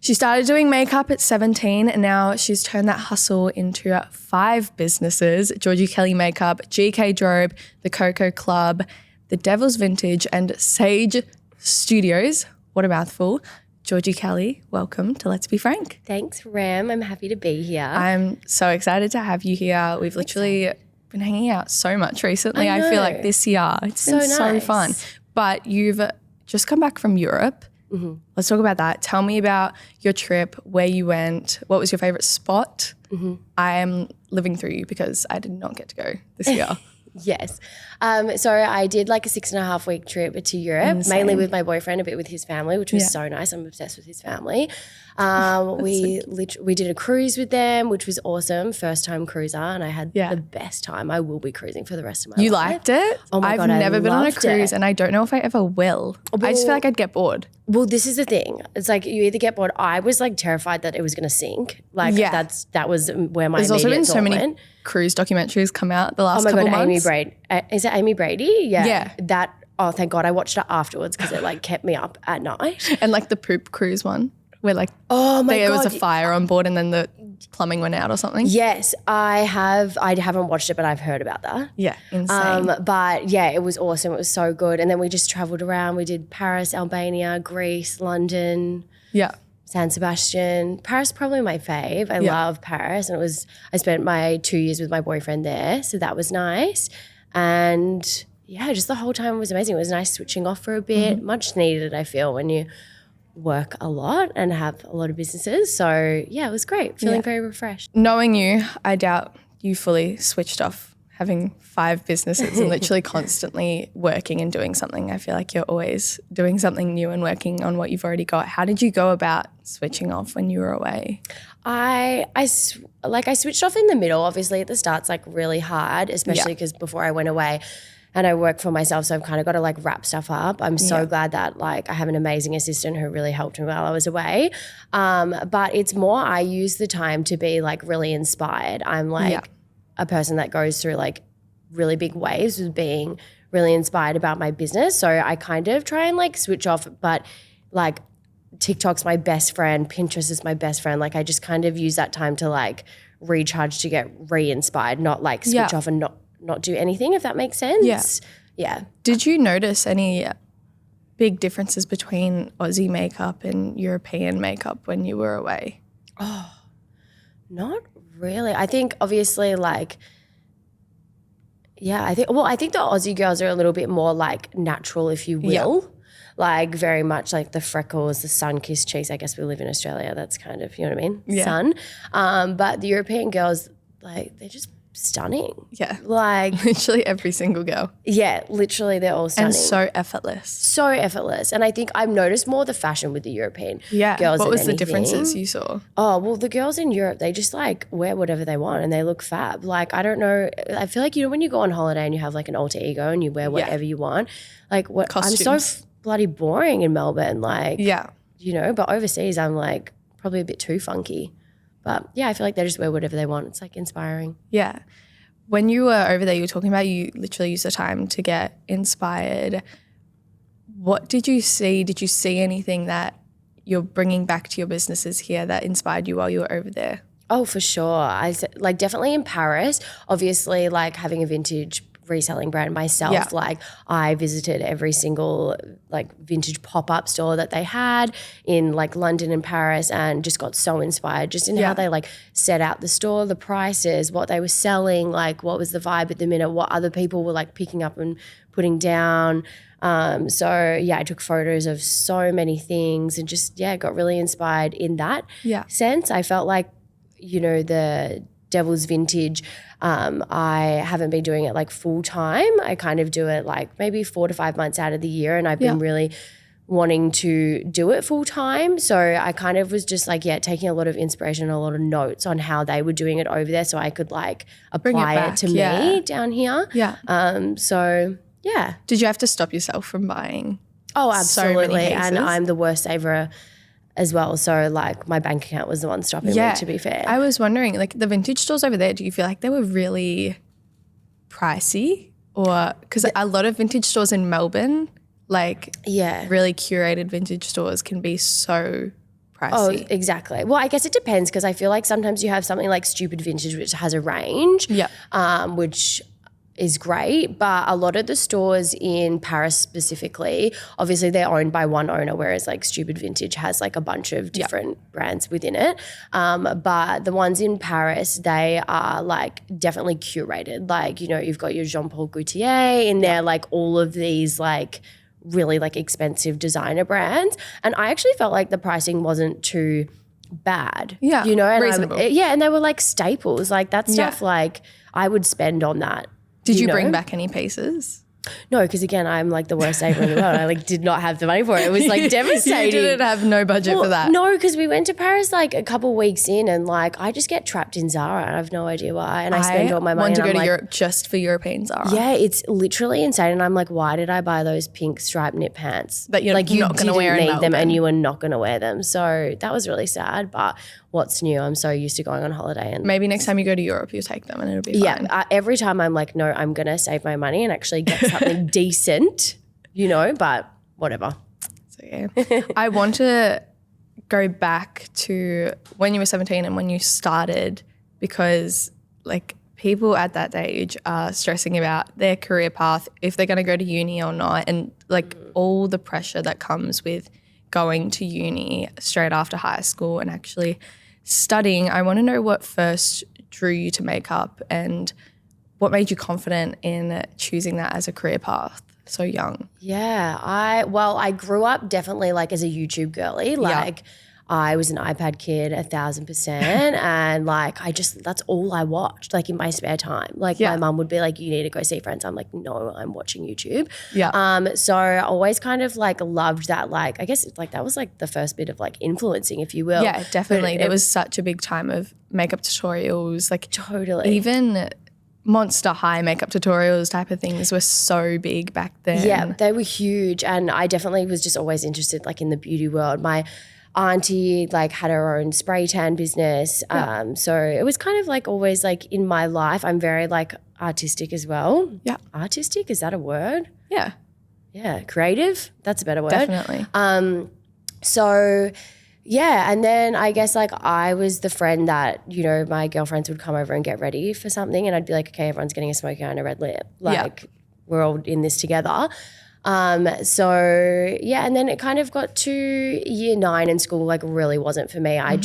She started doing makeup at 17 and now she's turned that hustle into 5 businesses: Georgie Kelly Makeup, GK Drobe, the Coco Club, the Devil's Vintage and Sage Studios. What a mouthful. Georgie Kelly, welcome to Let's Be Frank. Thanks, Ram. I'm happy to be here. I'm so excited to have you here. We've literally been hanging out so much recently. I feel like this year it's been so fun. But you've just come back from Europe. Mm-hmm. Let's talk about that. Tell me about your trip, where you went, what was your favorite spot? Mm-hmm. I am living through you because I did not get to go this year. Yes. So I did like a 6.5-week trip to Europe, mainly with my boyfriend, a bit with his family, which was so nice. I'm obsessed with his family. We did a cruise with them, which was awesome. First time cruiser, and I had the best time. I will be cruising for the rest of my life. You liked it? Oh my God, I've never been on a cruise it. and I don't know if I ever will. I just feel like I'd get bored. Well, this is the thing. It's like you either get bored. I was like terrified that it was going to sink. Like that was where my There's also been so many went. Cruise documentaries come out the last couple months. Amy Brady. Is it Amy Brady? Yeah. That. Oh, thank God, I watched it afterwards because it like kept me up at night. And like the poop cruise one, where like there was a fire on board and then the plumbing went out or something. Yes, I have. I haven't watched it, but I've heard about that. Yeah, insane. But yeah, it was awesome. It was so good. And then we just traveled around. We did Paris, Albania, Greece, London. Yeah. San Sebastian. Paris probably my fave. I love Paris. And I spent my 2 years with my boyfriend there. So that was nice. And yeah, just the whole time was amazing. It was nice switching off for a bit. Much needed, I feel, when you work a lot and have a lot of businesses. So yeah, it was great. Feeling very refreshed. Knowing you, I doubt you fully switched off having 5 businesses and literally constantly working and doing something. I feel like you're always doing something new and working on what you've already got. How did you go about switching off when you were away? I switched off in the middle. Obviously at the start's like really hard, especially because before I went away and I work for myself, so I've kind of got to like wrap stuff up. I'm so glad that like I have an amazing assistant who really helped me while I was away. But it's more I use the time to be like really inspired. I'm like a person that goes through like really big waves with being really inspired about my business. So I kind of try and like switch off, but like TikTok's my best friend, Pinterest is my best friend. Like I just kind of use that time to like recharge, to get re-inspired, not like switch off and not do anything, if that makes sense. Yeah. Did you notice any big differences between Aussie makeup and European makeup when you were away? Oh, not really. I think obviously like, I think the Aussie girls are a little bit more like natural, if you will. Yeah. Like very much like the freckles, the sun-kissed cheeks. I guess we live in Australia. That's kind of, you know what I mean? Yeah. Sun. But the European girls, like they're just stunning. Yeah. Like literally every single girl. Yeah, literally they're all stunning. And so effortless. So effortless. And I think I've noticed more the fashion with the European girls. What was the differences you saw? Oh, well, the girls in Europe, they just like wear whatever they want and they look fab. Like, I don't know. I feel like, you know, when you go on holiday and you have like an alter ego and you wear whatever you want, like what Costumes. I'm so bloody boring in Melbourne. Like, you know, but overseas I'm like probably a bit too funky. But yeah, I feel like they just wear whatever they want. It's like inspiring. Yeah. When you were over there, you were talking about you literally used the time to get inspired. What did you see? Did you see anything that you're bringing back to your businesses here that inspired you while you were over there? Oh, for sure. Like definitely in Paris, obviously like having a vintage reselling brand myself. Like I visited every single like vintage pop-up store that they had in like London and Paris and just got so inspired just in how they like set out the store, the prices, what they were selling, like what was the vibe at the minute, what other people were like picking up and putting down. So I took photos of so many things and just got really inspired in that sense. I felt like, you know, the Devil's Vintage, I haven't been doing it like full time. I kind of do it like maybe 4 to 5 months out of the year, and I've been really wanting to do it full time. So I kind of was just like, taking a lot of inspiration and a lot of notes on how they were doing it over there so I could like apply it to me down here. Did you have to stop yourself from buying? Oh, absolutely. And I'm the worst saver as well. So like my bank account was the one stopping me, to be fair. I was wondering, like the vintage stores over there, do you feel like they were really pricey? Or because a lot of vintage stores in Melbourne, like really curated vintage stores can be so pricey. Oh, exactly. Well, I guess it depends because I feel like sometimes you have something like Stupid Vintage, which has a range, which is great. But a lot of the stores in Paris specifically, obviously they're owned by one owner, whereas like Stupid Vintage has like a bunch of different brands within it. But the ones in Paris, they are like definitely curated. Like, you know, you've got your Jean-Paul Gaultier in there, like all of these like really like expensive designer brands. And I actually felt like the pricing wasn't too bad. Yeah, you know, and reasonable. and they were like staples. Like that stuff like I would spend on that. Did you bring back any pieces? No, because again, I'm like the worst saver in the world. I like did not have the money for it. It was like devastating. You didn't have no budget for that. No, because we went to Paris like a couple weeks in and like I just get trapped in Zara and I have no idea why. And I spend all my money. I want to and go I'm to Europe just for European Zara. Yeah, it's literally insane. And I'm like, why did I buy those pink striped knit pants? That you're like, not going to wear in need them Melbourne. and you were not going to wear them. So that was really sad. But what's new? I'm so used to going on holiday. And maybe next time you go to Europe, you'll take them and it'll be fine. Yeah, every time I'm like, no, I'm going to save my money and actually get something decent, you know, but whatever. So yeah, I want to go back to when you were 17 and when you started, because like people at that age are stressing about their career path, if they're going to go to uni or not, and like all the pressure that comes with going to uni straight after high school and actually studying. I want to know what first drew you to makeup and what made you confident in choosing that as a career path so young? Yeah, I grew up definitely like as a YouTube girly. Like I was an iPad kid 1,000% and like that's all I watched like in my spare time. Like my mum would be like, you need to go see friends. I'm like, no, I'm watching YouTube. Yeah. So I always kind of like loved that, like I guess like that was like the first bit of like influencing, if you will. Yeah, definitely. There was such a big time of makeup tutorials, like totally. Even Monster High makeup tutorials type of things were so big back then. Yeah, they were huge. And I definitely was just always interested like in the beauty world. My auntie like had her own spray tan business. So it was kind of like always like in my life, I'm very like artistic as well. Yeah. Artistic, is that a word? Yeah. Yeah. Creative, that's a better word. Definitely. So yeah, and then I guess like I was the friend that, you know, my girlfriends would come over and get ready for something and I'd be like, okay, everyone's getting a smoky eye and a red lip. Like we're all in this together. So yeah, and then it kind of got to year 9 and school like really wasn't for me. I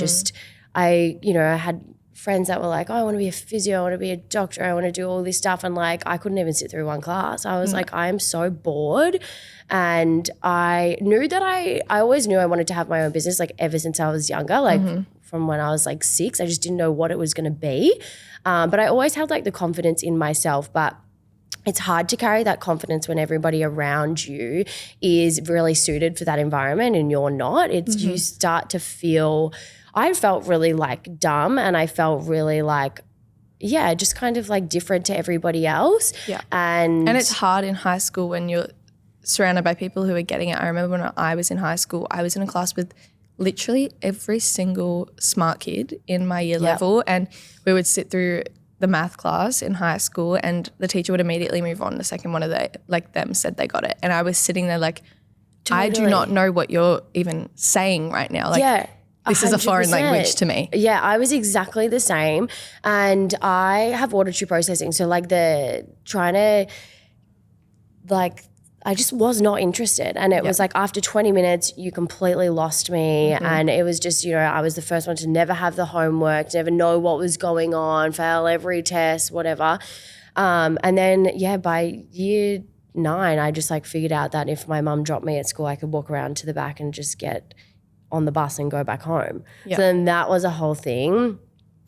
had friends that were like, oh, I want to be a physio, I want to be a doctor, I want to do all this stuff. And like, I couldn't even sit through one class. I was like, I am so bored. And I knew that I always knew I wanted to have my own business, like ever since I was younger, like from when I was like 6, I just didn't know what it was going to be. But I always had like the confidence in myself, but it's hard to carry that confidence when everybody around you is really suited for that environment and you're not. It's you start to feel, I felt really like dumb and I felt really like, just kind of like different to everybody else. Yeah. And it's hard in high school when you're surrounded by people who are getting it. I remember when I was in high school, I was in a class with literally every single smart kid in my year level, and we would sit through the math class in high school and the teacher would immediately move on the second one of them said they got it. And I was sitting there like, I do not know what you're even saying right now. Like, this is a foreign language to me. Yeah, I was exactly the same. And I have auditory processing. So like I just was not interested. And it was like after 20 minutes, you completely lost me. And it was just, you know, I was the first one to never have the homework, never know what was going on, fail every test, whatever. And then, by year 9, I just like figured out that if my mum dropped me at school, I could walk around to the back and just get on the bus and go back home. Yeah. So then that was a whole thing.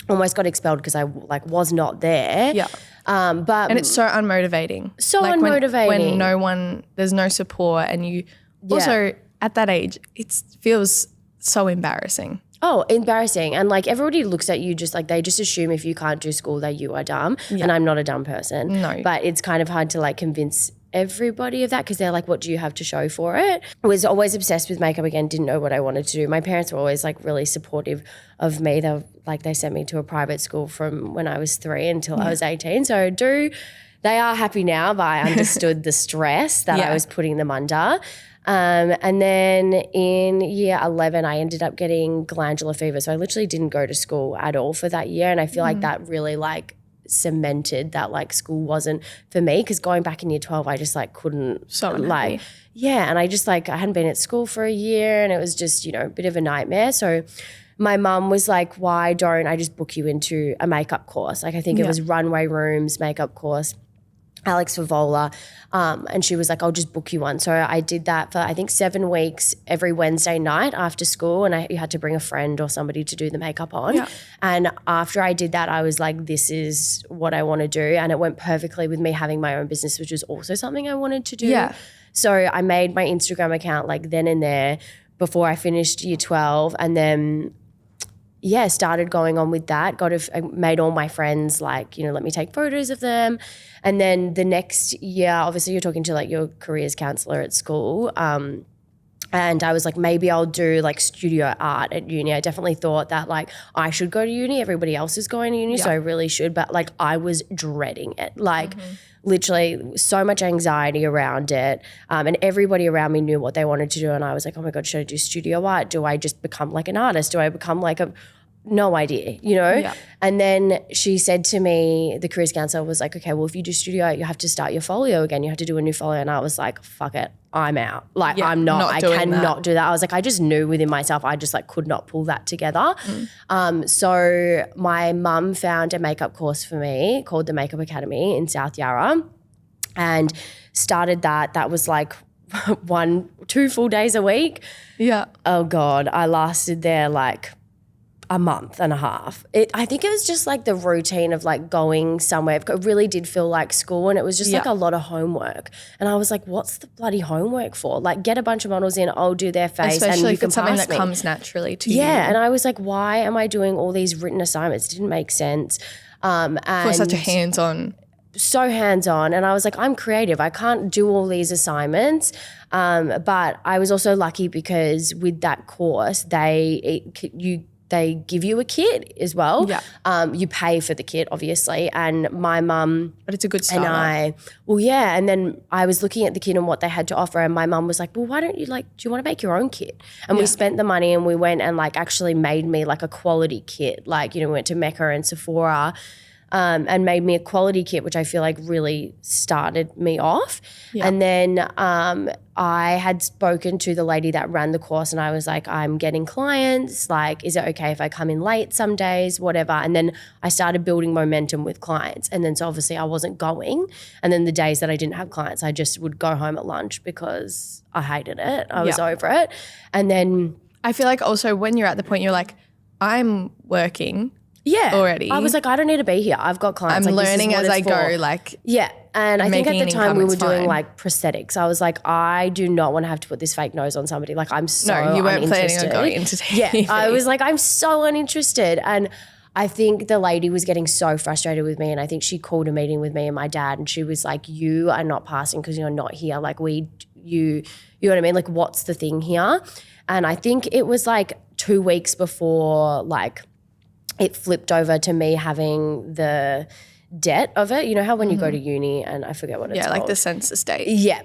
Almost got expelled because I like was not there. Yeah. And it's so unmotivating. When there's no support and you also at that age, it feels so embarrassing. Oh, embarrassing. And like everybody looks at you just like they just assume if you can't do school that you are dumb. And I'm not a dumb person. No. But it's kind of hard to like convince everybody of that because they're like, what do you have to show for it? I was always obsessed with makeup again, didn't know what I wanted to do. My parents were always like really supportive of me. They sent me to a private school from when I was 3 until I was 18. So they are happy now, but I understood the stress that I was putting them under. And then in year 11, I ended up getting glandular fever. So I literally didn't go to school at all for that year. And I feel like that really like cemented that like school wasn't for me, because going back in year 12, I just like couldn't like, and I just like, I hadn't been at school for a year and it was just, you know, a bit of a nightmare. So my mum was like, why don't I just book you into a makeup course? Like I think it was Runway Rooms makeup course, Alex Favola. And she was like, I'll just book you one. So I did that for I think 7 weeks every Wednesday night after school, and you had to bring a friend or somebody to do the makeup on. Yeah. And after I did that, I was like, this is what I want to do. And it went perfectly with me having my own business, which was also something I wanted to do. Yeah. So I made my Instagram account like then and there before I finished year 12, and then started going on with that. I made all my friends like, you know, let me take photos of them. And then the next year, obviously you're talking to like your careers counselor at school. And I was like, maybe I'll do like studio art at uni. I definitely thought that like I should go to uni. Everybody else is going to uni, so I really should. But like I was dreading it. Like literally so much anxiety around it. And everybody around me knew what they wanted to do. And I was like, oh my God, should I do studio art? Do I just become like an artist? Do I become like no idea, you know? Yeah. And then she said to me, the careers counselor was like, okay, well, if you do studio art, you have to start your folio again. You have to do a new folio. And I was like, fuck it, I'm out. Like I'm not I cannot do that. I was like, I just knew within myself, I just like could not pull that together. So my mum found a makeup course for me called the Makeup Academy in South Yarra, and started that. That was like 2 full days a week. Yeah. Oh God, I lasted there like a month and a half. I think it was just like the routine of like going somewhere. It really did feel like school, and it was just like a lot of homework. And I was like, what's the bloody homework for? Like get a bunch of models in, I'll do their face. Especially and you if it's something that me. Comes naturally to you. Yeah, and I was like, why am I doing all these written assignments? It didn't make sense. And for such a hands-on. So hands-on, and I was like, I'm creative. I can't do all these assignments. But I was also lucky because with that course, they give you a kit as well. Yeah. You pay for the kit, obviously. And my mum but it's a good start. And then I was looking at the kit and what they had to offer, and my mum was like, well, why don't you do you want to make your own kit? And we spent the money and we went and like actually made me like a quality kit. Like, you know, we went to Mecca and Sephora and made me a quality kit, which I feel like really started me off. Yeah. And then I had spoken to the lady that ran the course, and I was like, I'm getting clients. Like, is it okay if I come in late some days, whatever? And then I started building momentum with clients. And then so obviously I wasn't going. And then the days that I didn't have clients, I just would go home at lunch because I hated it. I was over it. And then I feel like also when you're at the point you're like, I'm working already. I was like, I don't need to be here. I've got clients. I'm learning as I go. Like, and I think at the time we were doing like prosthetics. I was like, I do not want to have to put this fake nose on somebody. Like I'm so No, you weren't planning uninterested. on going into TV. Yeah, I was like, I'm so uninterested. And I think the lady was getting so frustrated with me, and I think she called a meeting with me and my dad, and she was like, you are not passing because you're not here. Like you know what I mean? Like what's the thing here? And I think it was like 2 weeks before like it flipped over to me having the debt of it. You know how when you go to uni, and I forget what it's called. Yeah, like the census date. Yeah.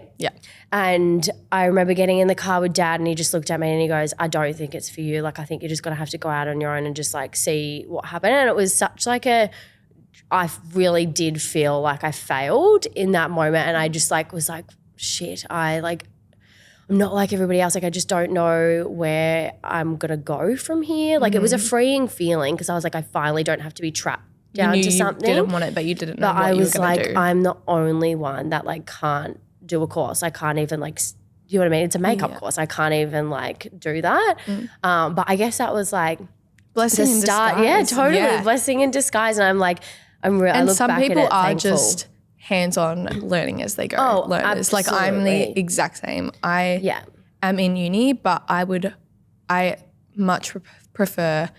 And I remember getting in the car with Dad, and he just looked at me and he goes, I don't think it's for you. Like I think you're just going to have to go out on your own and just like see what happened. And it was such like I really did feel like I failed in that moment, and I just like was like, shit, I'm not like everybody else. Like I just don't know where I'm going to go from here. Like it was a freeing feeling because I was like, I finally don't have to be trapped down to something. You didn't want it, but you didn't know what you were going to do. I was like, I'm the only one that like can't do a course. I can't even like, you know what I mean? It's a makeup course. I can't even like do that. But I guess that was like blessing in disguise. Yeah, totally. Yeah. Blessing in disguise. And I'm like, I look some back people at it, are thankful. Just hands-on learning as they go. Oh, learners. absolutely. Like I'm the exact same. I am in uni, but I much prefer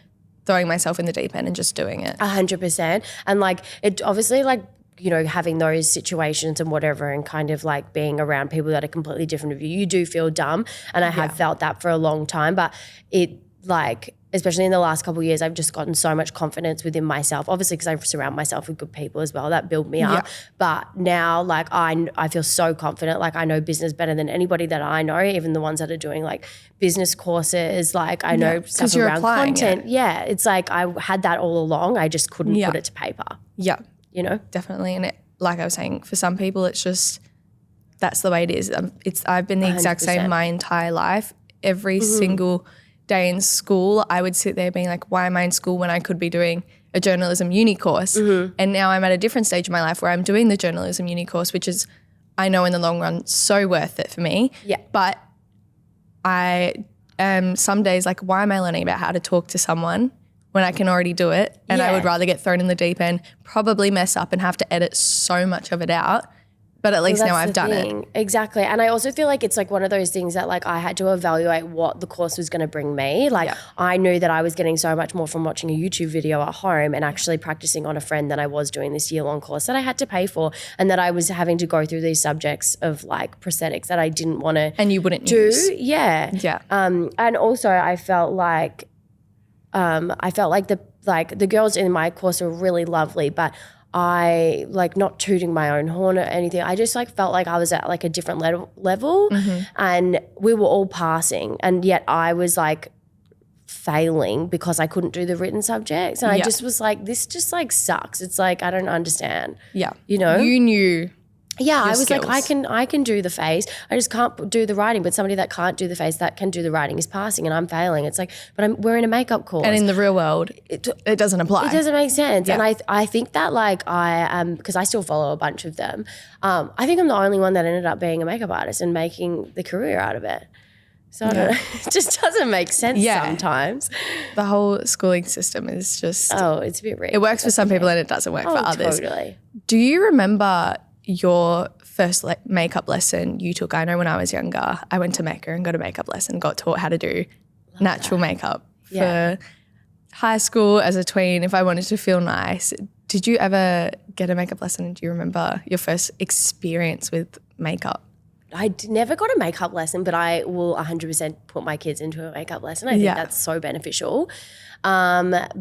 throwing myself in the deep end and just doing it. 100%. And like it obviously like, you know, having those situations and whatever and kind of like being around people that are completely different of you, you do feel dumb. And I have felt that for a long time, but it like especially in the last couple of years, I've just gotten so much confidence within myself, obviously because I surround myself with good people as well that build me up. But now like I feel so confident, like I know business better than anybody that I know, even the ones that are doing like business courses, like I know stuff around content. Yeah, it's like I had that all along. I just couldn't put it to paper. Yeah. You know? Definitely. And like I was saying, for some people it's just, that's the way it is. I've been the exact 100%. Same my entire life. Every single day in school, I would sit there being like, why am I in school when I could be doing a journalism uni course? And now I'm at a different stage of my life where I'm doing the journalism uni course, which is, I know in the long run, so worth it for me. Yeah. But I am some days like, why am I learning about how to talk to someone when I can already do it? And I would rather get thrown in the deep end, probably mess up and have to edit so much of it out. But at least now I've done it. Exactly. And I also feel like it's like one of those things that like I had to evaluate what the course was going to bring me. Like I knew that I was getting so much more from watching a YouTube video at home and actually practicing on a friend than I was doing this year-long course that I had to pay for, and that I was having to go through these subjects of like prosthetics that I didn't want to and you wouldn't do. Use. Yeah. And also I felt like the girls in my course were really lovely, but I like not tooting my own horn or anything. I just like felt like I was at like a different level and we were all passing, and yet I was like failing because I couldn't do the written subjects. And I just was like, this just like sucks. It's like, I don't understand. Yeah. You know? You knew. Yeah, I was skills. Like, I can do the face. I just can't do the writing. But somebody that can't do the face, that can do the writing is passing, and I'm failing. It's like, but we're in a makeup course. And in the real world, it doesn't apply. It doesn't make sense. Yeah. And I think that like I am, because I still follow a bunch of them, I think I'm the only one that ended up being a makeup artist and making the career out of it. So I don't know. It just doesn't make sense sometimes. The whole schooling system is just... it's a bit rigged. It works for some people and it doesn't work for others. Totally. Do you remember your first makeup lesson you took? I know when I was younger, I went to Mecca and got a makeup lesson, got taught how to do natural makeup for high school as a tween if I wanted to feel nice. Did you ever get a makeup lesson, and do you remember your first experience with makeup? I never got a makeup lesson, but I will 100% put my kids into a makeup lesson. I think that's so beneficial. But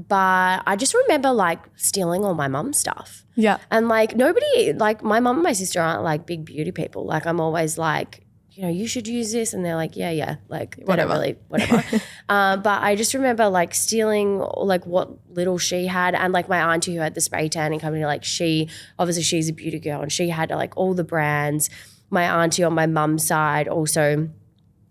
I just remember like stealing all my mum's stuff. Yeah. And like nobody, like my mum and my sister aren't like big beauty people. Like I'm always like, you know, you should use this. And they're like, yeah. Like whatever. But I just remember like stealing like what little she had, and like my auntie who had the spray tanning company, like she's a beauty girl and she had like all the brands. My auntie on my mum's side also,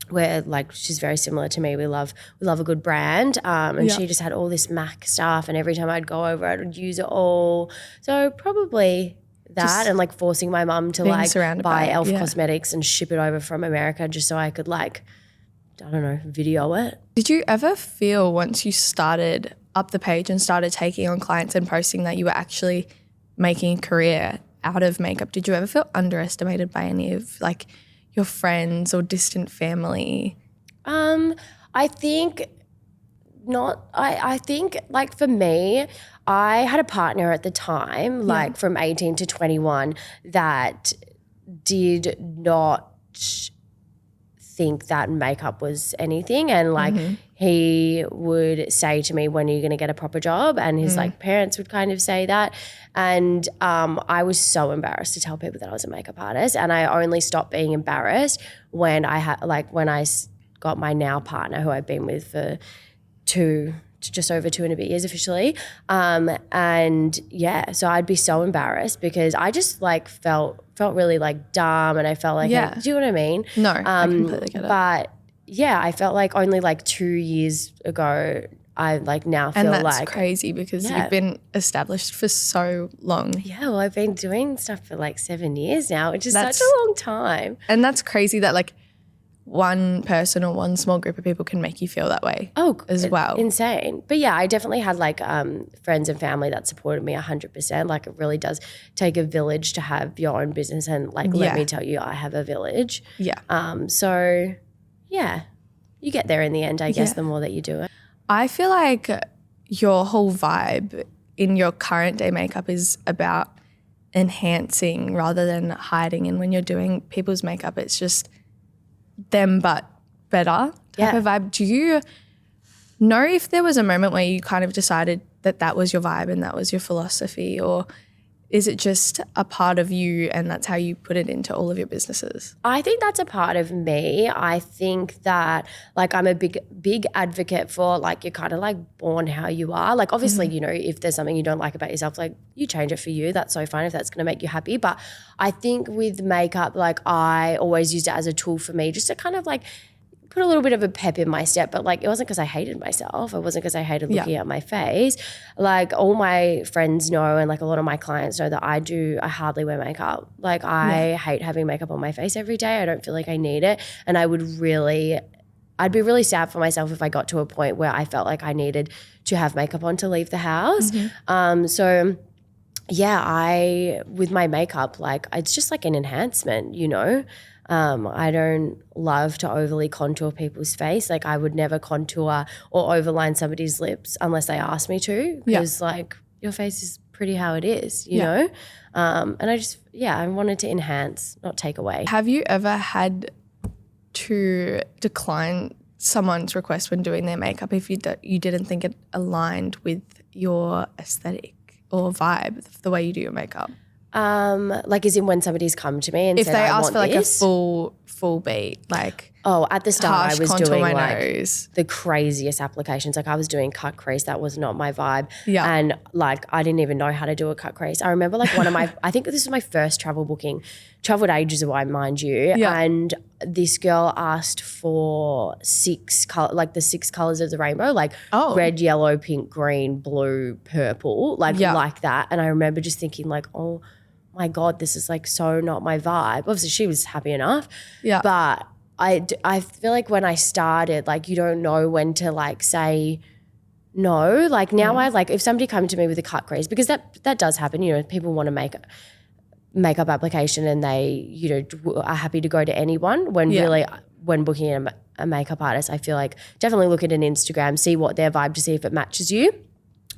where like she's very similar to me. We love a good brand, and she just had all this MAC stuff, and every time I'd go over, I would use it all. So probably that, just and like forcing my mum to like buy e.l.f. cosmetics and ship it over from America just so I could like, I don't know, video it. Did you ever feel once you started up the page and started taking on clients and posting that you were actually making a career out of makeup? Did you ever feel underestimated by any of like your friends or distant family? I think not. I think like for me, I had a partner at the time, like from 18 to 21, that did not think that makeup was anything, and like he would say to me, when are you going to get a proper job? And his like parents would kind of say that, and I was so embarrassed to tell people that I was a makeup artist, and I only stopped being embarrassed when I got my now partner, who I've been with for just over 2 and a bit years officially. And yeah, so I'd be so embarrassed because I just like felt really like dumb, and I felt like, do you know what I mean? No, I completely get it. But yeah, I felt like only like 2 years ago, I like now feel like. And that's crazy because you've been established for so long. Yeah, well, I've been doing stuff for like 7 years now, which is such a long time. And that's crazy that like one person or one small group of people can make you feel that way as well. Insane. But yeah, I definitely had like friends and family that supported me 100%. Like it really does take a village to have your own business, and like let me tell you, I have a village. Yeah. So yeah, you get there in the end, I guess, the more that you do it. I feel like your whole vibe in your current day makeup is about enhancing rather than hiding. And when you're doing people's makeup, it's just them but better type of vibe. Do you know if there was a moment where you kind of decided that that was your vibe and that was your philosophy, or is it just a part of you and that's how you put it into all of your businesses? I think that's a part of me. I think that like I'm a big advocate for like you're kind of like born how you are. Like obviously, you know, if there's something you don't like about yourself, like you change it for you. That's so fine if that's going to make you happy. But I think with makeup, like I always used it as a tool for me just to kind of like put a little bit of a pep in my step, but like it wasn't because I hated myself. It wasn't because I hated looking at my face. Like all my friends know and like a lot of my clients know that I hardly wear makeup. Like I hate having makeup on my face every day. I don't feel like I need it. And I'd be really sad for myself if I got to a point where I felt like I needed to have makeup on to leave the house. So yeah, with my makeup, like it's just like an enhancement, you know? I don't love to overly contour people's face. Like I would never contour or overline somebody's lips unless they ask me to, because like your face is pretty how it is, you know? And I wanted to enhance, not take away. Have you ever had to decline someone's request when doing their makeup if you didn't think it aligned with your aesthetic or vibe, the way you do your makeup? Like as in when somebody's come to me and if said, they I ask want for like this. a full beat, like at the start I was doing my like nose. the craziest applications. Like I was doing cut crease. That was not my vibe. Yeah. And like I didn't even know how to do a cut crease. I remember like one of my, I think this was my first travel booking, traveled ages away, mind you. Yeah. And this girl asked for the 6 colors of the rainbow, like red, yellow, pink, green, blue, purple, like that. And I remember just thinking like, oh my God, this is like so not my vibe. Obviously she was happy enough. Yeah. But I feel like when I started, like you don't know when to like say no. Like now I like if somebody come to me with a cut crease, because that does happen, you know, people want to make a makeup application and they, you know, are happy to go to anyone when really when booking a makeup artist, I feel like definitely look at an Instagram, see what their vibe to see if it matches you,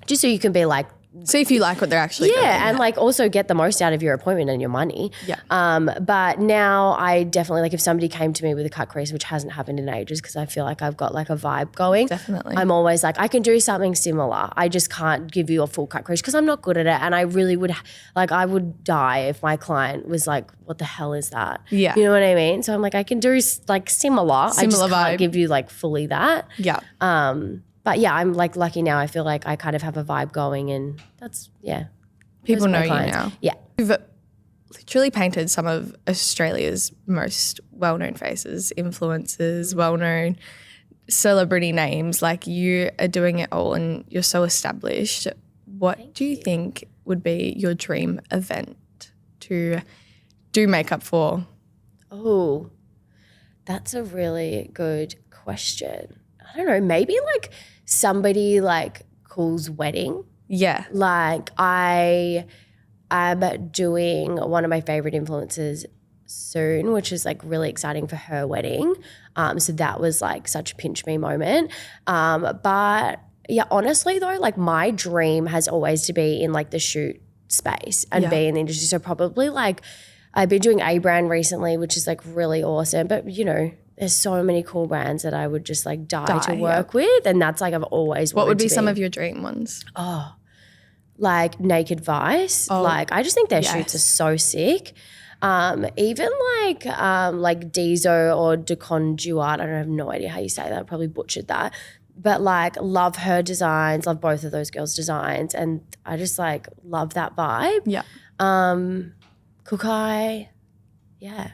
just so you can be like, see if you like what they're actually doing. And like also get the most out of your appointment and your money. Yeah. But now I definitely like if somebody came to me with a cut crease, which hasn't happened in ages because I feel like I've got like a vibe going. Definitely. I'm always like, I can do something similar. I just can't give you a full cut crease because I'm not good at it. And I really would like I would die if my client was like, what the hell is that? Yeah. You know what I mean? So I'm like, I can do like similar. I just vibe. can't give you like fully that. Yeah. But yeah, I'm like lucky now. I feel like I kind of have a vibe going and that's, people know you now. Yeah. You've literally painted some of Australia's most well-known faces, influencers, well-known celebrity names. Like you are doing it all and you're so established. What do you think would be your dream event to do makeup for? Oh, that's a really good question. I don't know, maybe like somebody like cool's wedding. Yeah. Like I am doing one of my favorite influencers soon, which is like really exciting for her wedding. So that was like such a pinch me moment. But yeah, honestly though, like my dream has always to be in like the shoot space and be in the industry. So probably like I've been doing A brand recently, which is like really awesome. But you know, there's so many cool brands that I would just like die to work with. And that's like I've always wanted What would be to some of your dream ones? Oh, like Naked Vice. Oh, like I just think their shoots are so sick. Even like Dizo or Decon Duart, I don't have no idea how you say that. I probably butchered that. But like love her designs, love both of those girls' designs. And I just like love that vibe. Yeah. Kukai, yeah.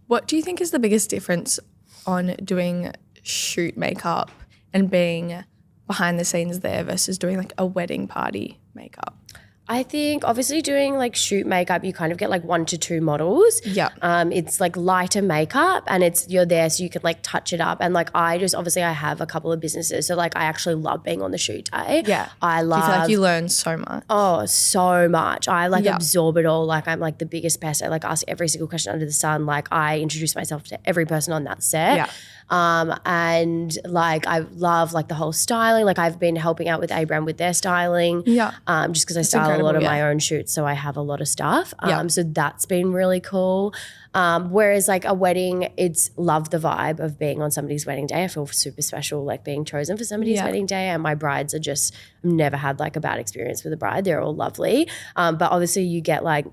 What do you think is the biggest difference on doing shoot makeup and being behind the scenes there versus doing like a wedding party makeup? I think obviously doing like shoot makeup, you kind of get like 1 to 2 models. Yeah. It's like lighter makeup and you're there so you can like touch it up. And like I have a couple of businesses. So like I actually love being on the shoot day. Yeah. Do you feel like you learn so much? Oh, so much. I like absorb it all. Like I'm like the biggest pest. I like ask every single question under the sun. Like I introduce myself to every person on that set. Yeah. And like I love like the whole styling. Like I've been helping out with A brand with their styling. Yeah. Just because I style a lot of my own shoots, so I have a lot of stuff. So that's been really cool. Whereas like a wedding, it's love the vibe of being on somebody's wedding day. I feel super special like being chosen for somebody's wedding day, and my brides are just, I've never had like a bad experience with a bride. They're all lovely. But obviously you get like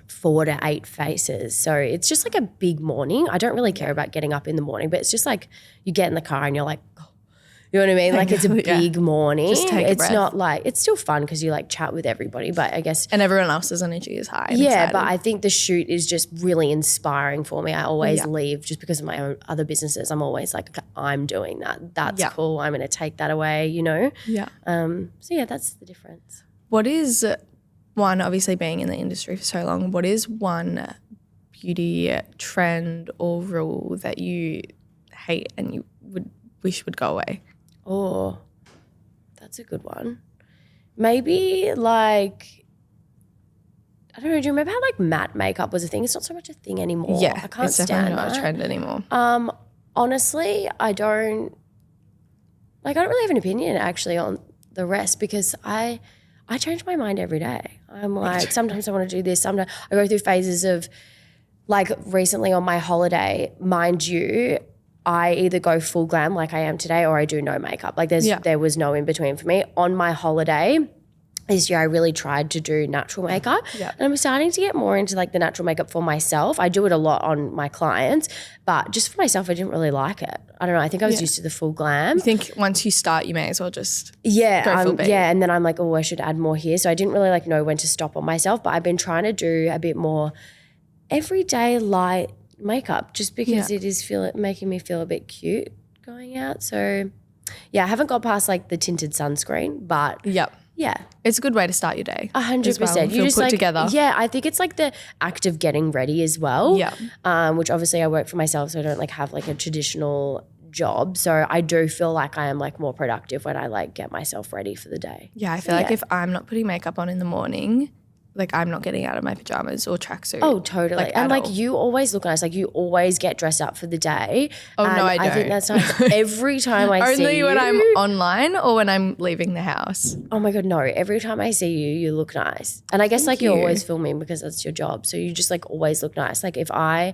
4 to 8 faces. So it's just like a big morning. I don't really care about getting up in the morning, but it's just like you get in the car and you're like, oh, you know what I mean? Like it's a big morning. Just take a breath. Not like, it's still fun because you like chat with everybody, but I guess. And everyone else's energy is high. Yeah, but I think the shoot is just really inspiring for me. I always leave just because of my own other businesses. I'm always like, I'm doing that. That's cool. I'm going to take that away, you know? Yeah. So yeah, that's the difference. What is one, obviously being in the industry for so long, what is one beauty trend or rule that you hate and you would wish would go away? Oh, that's a good one. Maybe like, I don't know, do you remember how like matte makeup was a thing? It's not so much a thing anymore. Yeah, I can't it's stand definitely not that. a trend anymore. Honestly, I don't really have an opinion actually on the rest because I change my mind every day. I'm like, sometimes I want to do this. Sometimes I go through phases of like recently on my holiday, mind you, I either go full glam like I am today or I do no makeup. Like there was no in between for me. On my holiday this year, I really tried to do natural makeup and I'm starting to get more into like the natural makeup for myself. I do it a lot on my clients, but just for myself, I didn't really like it. I don't know. I think I was used to the full glam. You think once you start, you may as well just go full beat. Yeah, and then I'm like, oh, I should add more here. So I didn't really like know when to stop on myself, but I've been trying to do a bit more everyday light makeup just because it is making me feel a bit cute going out. So yeah, I haven't got past like the tinted sunscreen, but yeah. It's a good way to start your day. 100%. You just put together. Yeah, I think it's like the act of getting ready as well. Yeah. Which obviously I work for myself, so I don't like have like a traditional job. So I do feel like I am like more productive when I like get myself ready for the day. Yeah, I feel like if I'm not putting makeup on in the morning, like I'm not getting out of my pajamas or tracksuit. Oh, totally. Like, and like you always look nice. Like you always get dressed up for the day. Oh, no, I don't. I think that's nice. Every time I see you. Only when I'm online or when I'm leaving the house. Oh my God, no. Every time I see you, you look nice. And I guess like you're always filming because that's your job. So you just like always look nice. Like if I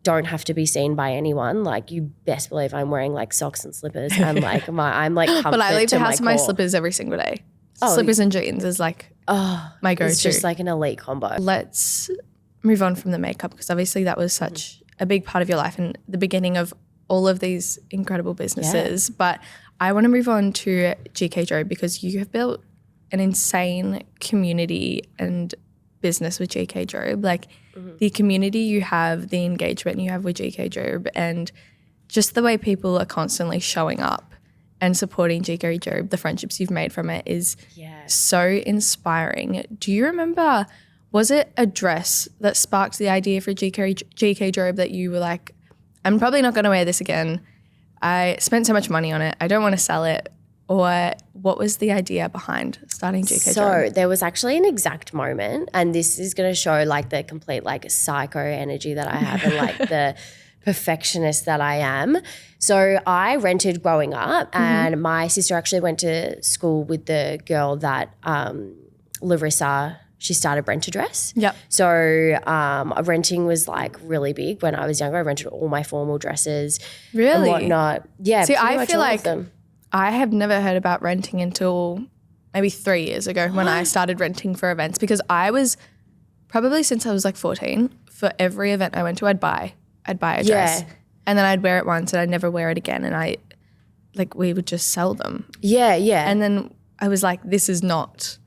don't have to be seen by anyone, like you best believe I'm wearing like socks and slippers and like I'm like comfort. But I leave the house in my core. slippers every single day. Slippers and jeans is like my go-to. It's just like an elite combo. Let's move on from the makeup because obviously that was such a big part of your life and the beginning of all of these incredible businesses. But I want to move on to GK Drobe because you have built an insane community and business with GK Drobe. Like the community you have, the engagement you have with GK Drobe and just the way people are constantly showing up and supporting GK Drobe, the friendships you've made from it is so inspiring. Do you remember, was it a dress that sparked the idea for GK Drobe that you were like, I'm probably not going to wear this again. I spent so much money on it. I don't want to sell it. Or what was the idea behind starting GK Drobe? So there was actually an exact moment, and this is going to show like the complete like psycho energy that I have and like the perfectionist that I am. So I rented growing up and my sister actually went to school with the girl that Larissa, she started Rent a Dress. Yep. So renting was like really big when I was younger. I rented all my formal dresses Really? and whatnot. Yeah. See, I much feel all of like them. I have never heard about renting until maybe 3 years ago when I started renting for events because I was probably since I was like 14, for every event I went to, I'd buy a dress. Yeah. And then I'd wear it once and I'd never wear it again. And we would just sell them. Yeah, yeah. And then I was like, this is not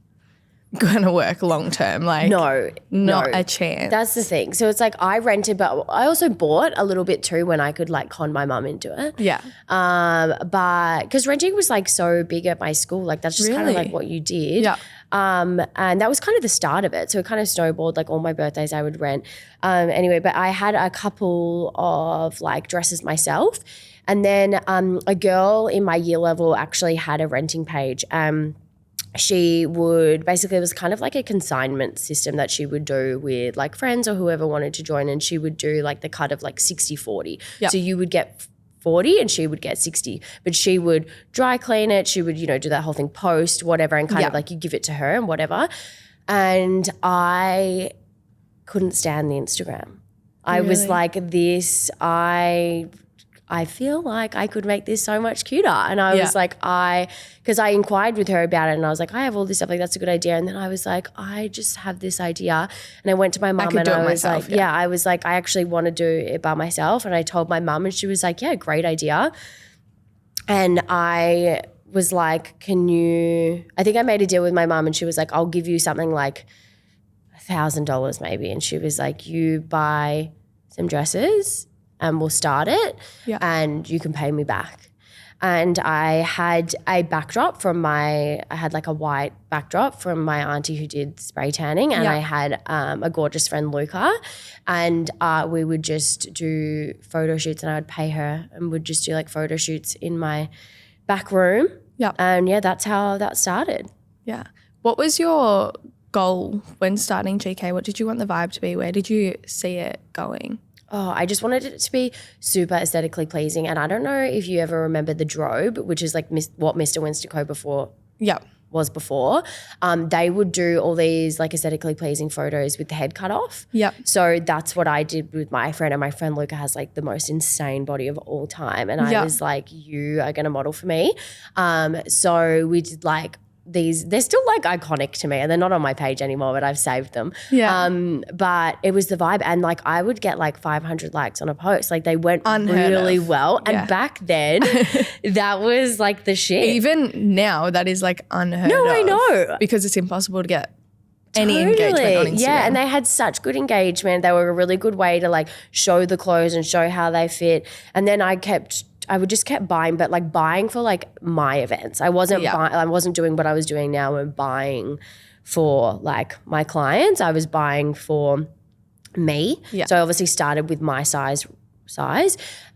going to work long term. Like, not a chance. That's the thing. So it's like I rented, but I also bought a little bit too when I could like con my mum into it. Yeah. But because renting was like so big at my school, like that's just kind of like what you did. Yeah. And that was kind of the start of it. So it kind of snowballed, like all my birthdays I would rent. Anyway, but I had a couple of like dresses myself. And then a girl in my year level actually had a renting page. She would basically, it was kind of like a consignment system that she would do with like friends or whoever wanted to join, and she would do like the cut of like 60-40. Yep. So you would get 40 and she would get 60, but she would dry clean it. She would, do that whole thing, post, whatever, and kind of like you give it to her and whatever. And I couldn't stand the Instagram. I was like, I feel like I could make this so much cuter. And I was like, because I inquired with her about it and I was like, I have all this stuff, like that's a good idea. And then I was like, I just have this idea. And I went to my mum and I was like, I was like, I actually want to do it by myself. And I told my mum and she was like, yeah, great idea. And I was like, I think I made a deal with my mum and she was like, I'll give you something like $1,000 maybe. And she was like, you buy some dresses and we'll start it and you can pay me back. And I had a backdrop I had like a white backdrop from my auntie who did spray tanning and I had a gorgeous friend, Luca, and we would just do photo shoots and I would pay her and would just do like photo shoots in my back room. Yeah. And that's how that started. Yeah. What was your goal when starting GK? What did you want the vibe to be? Where did you see it going? Oh, I just wanted it to be super aesthetically pleasing. And I don't know if you ever remember the Drobe, which is like what Mr. Winston Co. was before. They would do all these like aesthetically pleasing photos with the head cut off. Yeah. So that's what I did with my friend. And my friend Luca has like the most insane body of all time. And I was like, you are going to model for me. So we did like they're still like iconic to me and they're not on my page anymore, but I've saved them. Yeah. But it was the vibe and like I would get like 500 likes on a post. Like they went really well. And back then that was like the shit. Even now that is like unheard of. No, I know. Because it's impossible to get any engagement on Instagram. Yeah, and they had such good engagement. They were a really good way to like show the clothes and show how they fit. And then I would just kept buying, but like buying for like my events. I wasn't doing what I was doing now and buying for like my clients. I was buying for me. Yeah. So I obviously started with my size.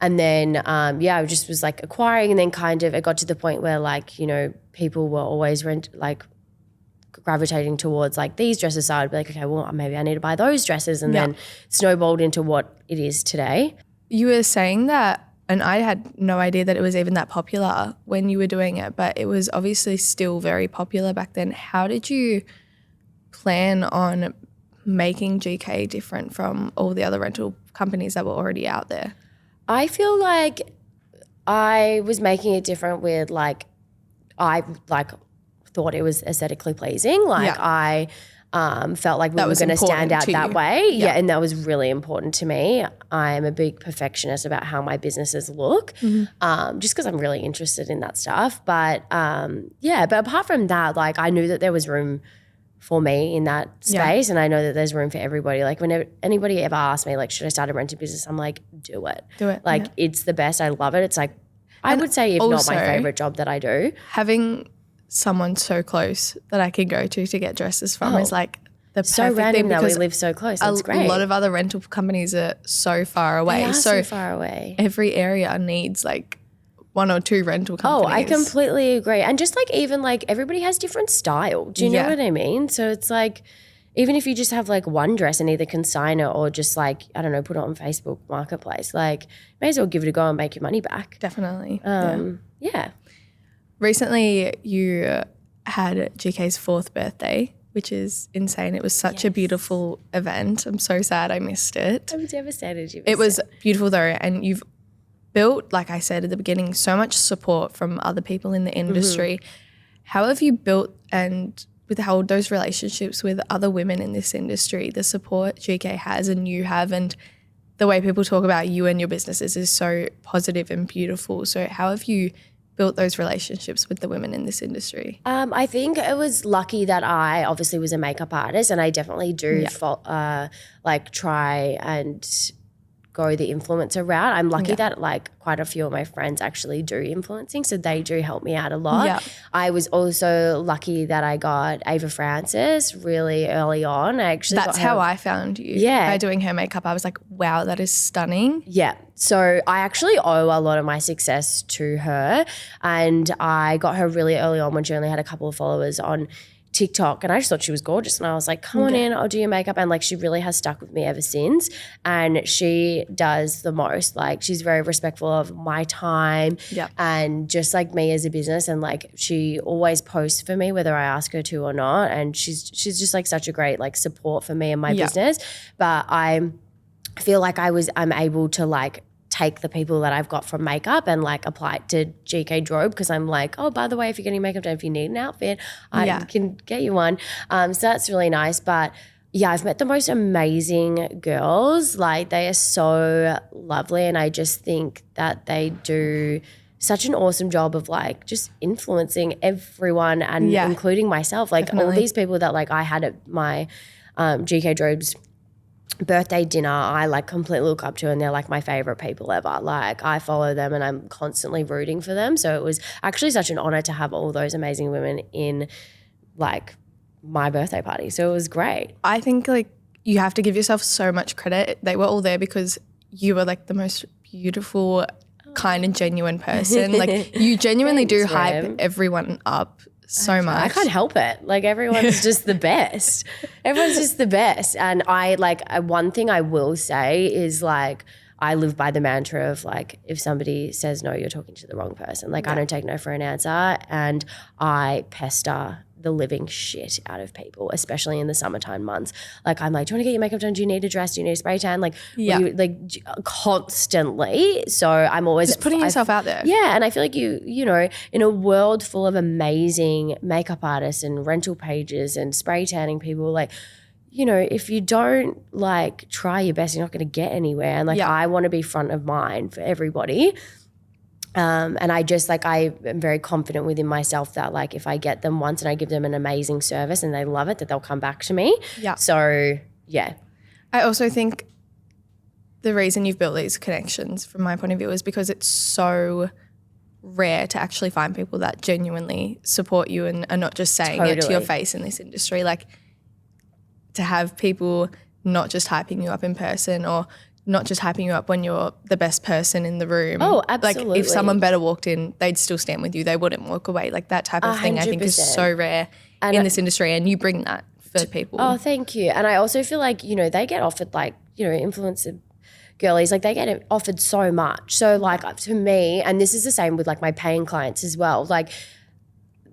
And then, I just was like acquiring and then kind of it got to the point where like, you know, people were always gravitating towards like these dresses. So I'd be like, okay, well maybe I need to buy those dresses and then snowballed into what it is today. You were saying that, and I had no idea that it was even that popular when you were doing it, but it was obviously still very popular back then. How did you plan on making GK different from all the other rental companies that were already out there? I feel like I was making it different with like, I like thought it was aesthetically pleasing. Like I felt like we were going to stand out that way. Yeah. And that was really important to me. I'm a big perfectionist about how my businesses look, just because I'm really interested in that stuff. But but apart from that, like I knew that there was room for me in that space and I know that there's room for everybody. Like whenever anybody ever asks me like, should I start a rental business? I'm like, do it. Like it's the best. I love it. It's like, I would say if not my favorite job that I do. Having someone so close that I can go to get dresses from is like the perfect so random thing that we live so close. It's great. A lot of other rental companies are so far away. They are so far away. Every area needs like 1 or 2 rental companies. Oh, I completely agree. And just like even like everybody has different style. Do you know what I mean? So it's like even if you just have like one dress and either consign it or just like, I don't know, put it on Facebook Marketplace, like may as well give it a go and make your money back. Definitely. Yeah. Recently you had GK's 4th birthday, which is insane. It was such a beautiful event. I'm so sad I missed it. I'm devastated you missed it. It was beautiful though, and you've built, like I said at the beginning, so much support from other people in the industry. How have you built and withheld those relationships with other women in this industry, the support GK has and you have, and the way people talk about you and your businesses is so positive and beautiful. So how have you built those relationships with the women in this industry? I think it was lucky that I obviously was a makeup artist and I definitely do try and go the influencer route. I'm lucky that like quite a few of my friends actually do influencing, so they do help me out a lot. Yeah. I was also lucky that I got Ava Francis really early on. That's how I found you. Yeah. By doing her makeup, I was like, wow, that is stunning. Yeah. So I actually owe a lot of my success to her, and I got her really early on when she only had a couple of followers on TikTok, and I just thought she was gorgeous, and I was like, come on in, I'll do your makeup. And like, she really has stuck with me ever since, and she does the most. Like, she's very respectful of my time and just like me as a business, and like she always posts for me whether I ask her to or not, and she's just like such a great like support for me and my business. But I feel like I'm able to like take the people that I've got from makeup and like apply it to GK Drobe, because I'm like, oh, by the way, if you're getting makeup done, if you need an outfit, I can get you one. So that's really nice. But yeah, I've met the most amazing girls. Like, they are so lovely, and I just think that they do such an awesome job of like just influencing everyone, and including myself. Like all these people that like I had at my GK Drobe's birthday dinner, I like completely look up to, and they're like my favorite people ever. Like, I follow them and I'm constantly rooting for them. So it was actually such an honor to have all those amazing women in like my birthday party. So it was great. I think like you have to give yourself so much credit. They were all there because you were like the most beautiful, kind and genuine person. Like, you genuinely do hype everyone up so much. I can't help it. Like, everyone's just the best. Everyone's just the best. And I like, one thing I will say is like, I live by the mantra of like, if somebody says no, you're talking to the wrong person. Like, I don't take no for an answer, and I pester the living shit out of people, especially in the summertime months. Like, I'm like, do you want to get your makeup done? Do you need a dress? Do you need a spray tan? Like, like constantly. So I'm always just putting yourself out there. Yeah. And I feel like you know, in a world full of amazing makeup artists and rental pages and spray tanning people, like, you know, if you don't like try your best, you're not going to get anywhere. And like, I want to be front of mind for everybody. And I just like, I am very confident within myself that like, if I get them once and I give them an amazing service and they love it, that they'll come back to me. Yeah. So yeah. I also think the reason you've built these connections from my point of view is because it's so rare to actually find people that genuinely support you and are not just saying it to your face in this industry. Like, to have people not just hyping you up in person, or not just hyping you up when you're the best person in the room. Oh, absolutely. Like, if someone better walked in, they'd still stand with you. They wouldn't walk away. Like, that type of thing 100%. I think is so rare in this industry, and you bring that for people. Oh, thank you. And I also feel like, you know, they get offered like, you know, influencer girlies, like they get offered so much. So like, to me, and this is the same with like my paying clients as well, like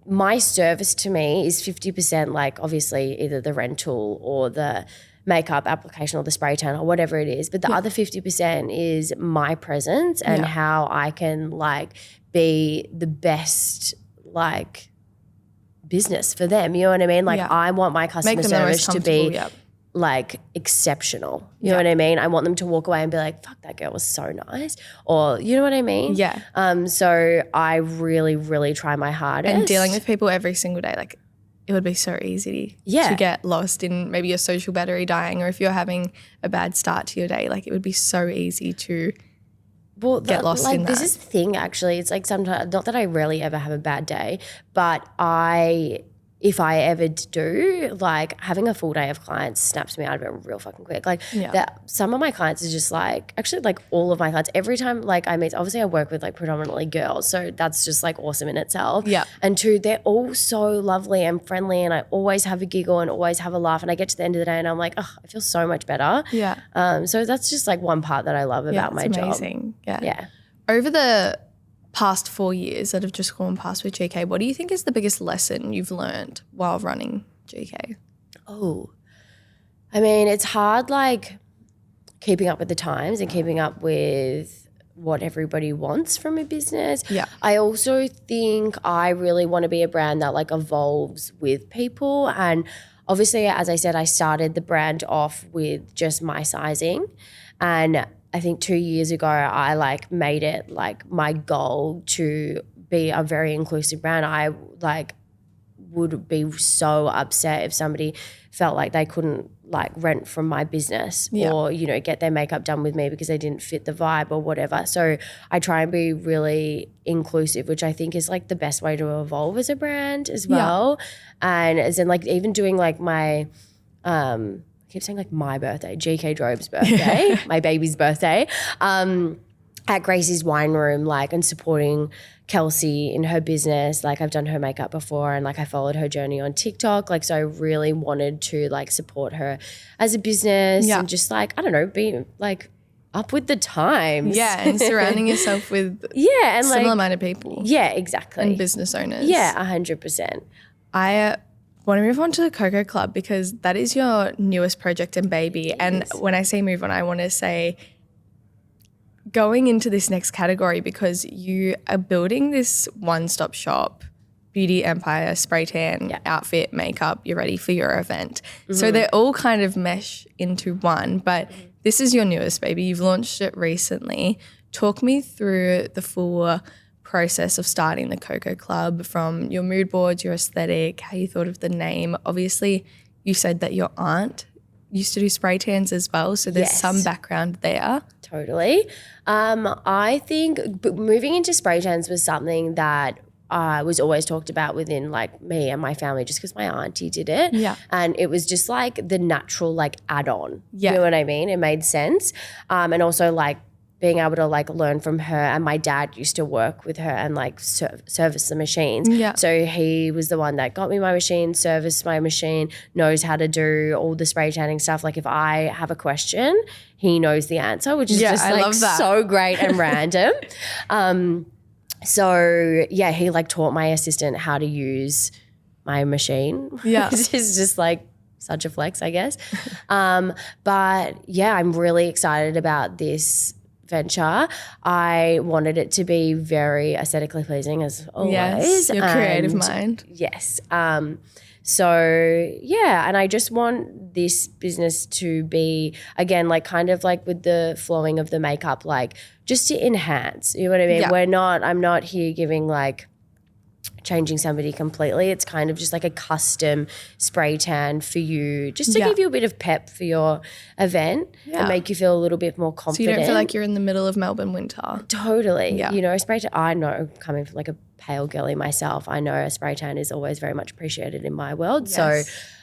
my service to me is 50% like obviously either the rental or the makeup application or the spray tan or whatever it is, but the other 50% is my presence and how I can like be the best like business for them, you know what I mean? Like I want my customer service to be like exceptional, you know what I mean? I want them to walk away and be like, fuck, that girl was so nice, or you know what I mean? So I really, really try my hardest. And dealing with people every single day, like it would be so easy to get lost in maybe your social battery dying, or if you're having a bad start to your day, like it would be so easy to get lost in that. This is the thing actually, it's like sometimes, not that I rarely ever have a bad day, but if I ever do, like having a full day of clients snaps me out of it real fucking quick. Like some of my clients are just like, actually like all of my clients, every time like I meet, obviously I work with like predominantly girls, so that's just like awesome in itself. And two, they're all so lovely and friendly, and I always have a giggle and always have a laugh, and I get to the end of the day and I'm like, oh, I feel so much better. So that's just like one part that I love about my job. Amazing. Over the past 4 years that have just gone past with GK, what do you think is the biggest lesson you've learned while running GK? Oh, I mean, it's hard like keeping up with the times and keeping up with what everybody wants from a business. I also think I really want to be a brand that like evolves with people. And obviously, as I said, I started the brand off with just my sizing, and I think 2 years ago, I like made it like my goal to be a very inclusive brand. I like would be so upset if somebody felt like they couldn't like rent from my business or, you know, get their makeup done with me because they didn't fit the vibe or whatever. So I try and be really inclusive, which I think is like the best way to evolve as a brand as well. And as in like even doing like my, I keep saying like my birthday, GK Drobe's birthday, my baby's birthday. at Gracie's Wine Room, like, and supporting Kelsey in her business. Like, I've done her makeup before, and like I followed her journey on TikTok. Like, so I really wanted to like support her as a business and just like, I don't know, be like up with the times. Yeah, and surrounding yourself with and similar-minded people. Yeah, exactly. And business owners. Yeah, 100%. I want to move on to the Coco Club because that is your newest project and baby. And when I say move on, I want to say going into this next category because you are building this one-stop shop, beauty empire, spray tan, outfit, makeup, you're ready for your event. So they all kind of mesh into one, but this is your newest baby. You've launched it recently. Talk me through the full process of starting the Coco Club, from your mood boards, your aesthetic, how you thought of the name. Obviously, you said that your aunt used to do spray tans as well, so there's some background there. Totally. I think moving into spray tans was something that was always talked about within like me and my family, just because my auntie did it. Yeah. And it was just like the natural like add-on. Yeah. You know what I mean? It made sense. And also like being able to like learn from her, and my dad used to work with her and like service the machines. Yeah. So he was the one that got me my machine, serviced my machine, knows how to do all the spray tanning stuff. Like if I have a question, he knows the answer, which is just like so great and random. So yeah, he like taught my assistant how to use my machine. Yeah. Which is just like such a flex, I guess. But yeah, I'm really excited about this venture. I wanted it to be very aesthetically pleasing as always. Yes, your creative mind. Yes. So yeah, and I just want this business to be, again, like kind of like with the flowing of the makeup, like just to enhance, you know what I mean? Yeah. I'm not here giving like changing somebody completely. It's kind of just like a custom spray tan for you, just to give you a bit of pep for your event and make you feel a little bit more confident. So you don't feel like you're in the middle of Melbourne winter. Totally. Yeah. You know, spray tan, I know, coming from like a pale girly myself, I know a spray tan is always very much appreciated in my world. Yes. So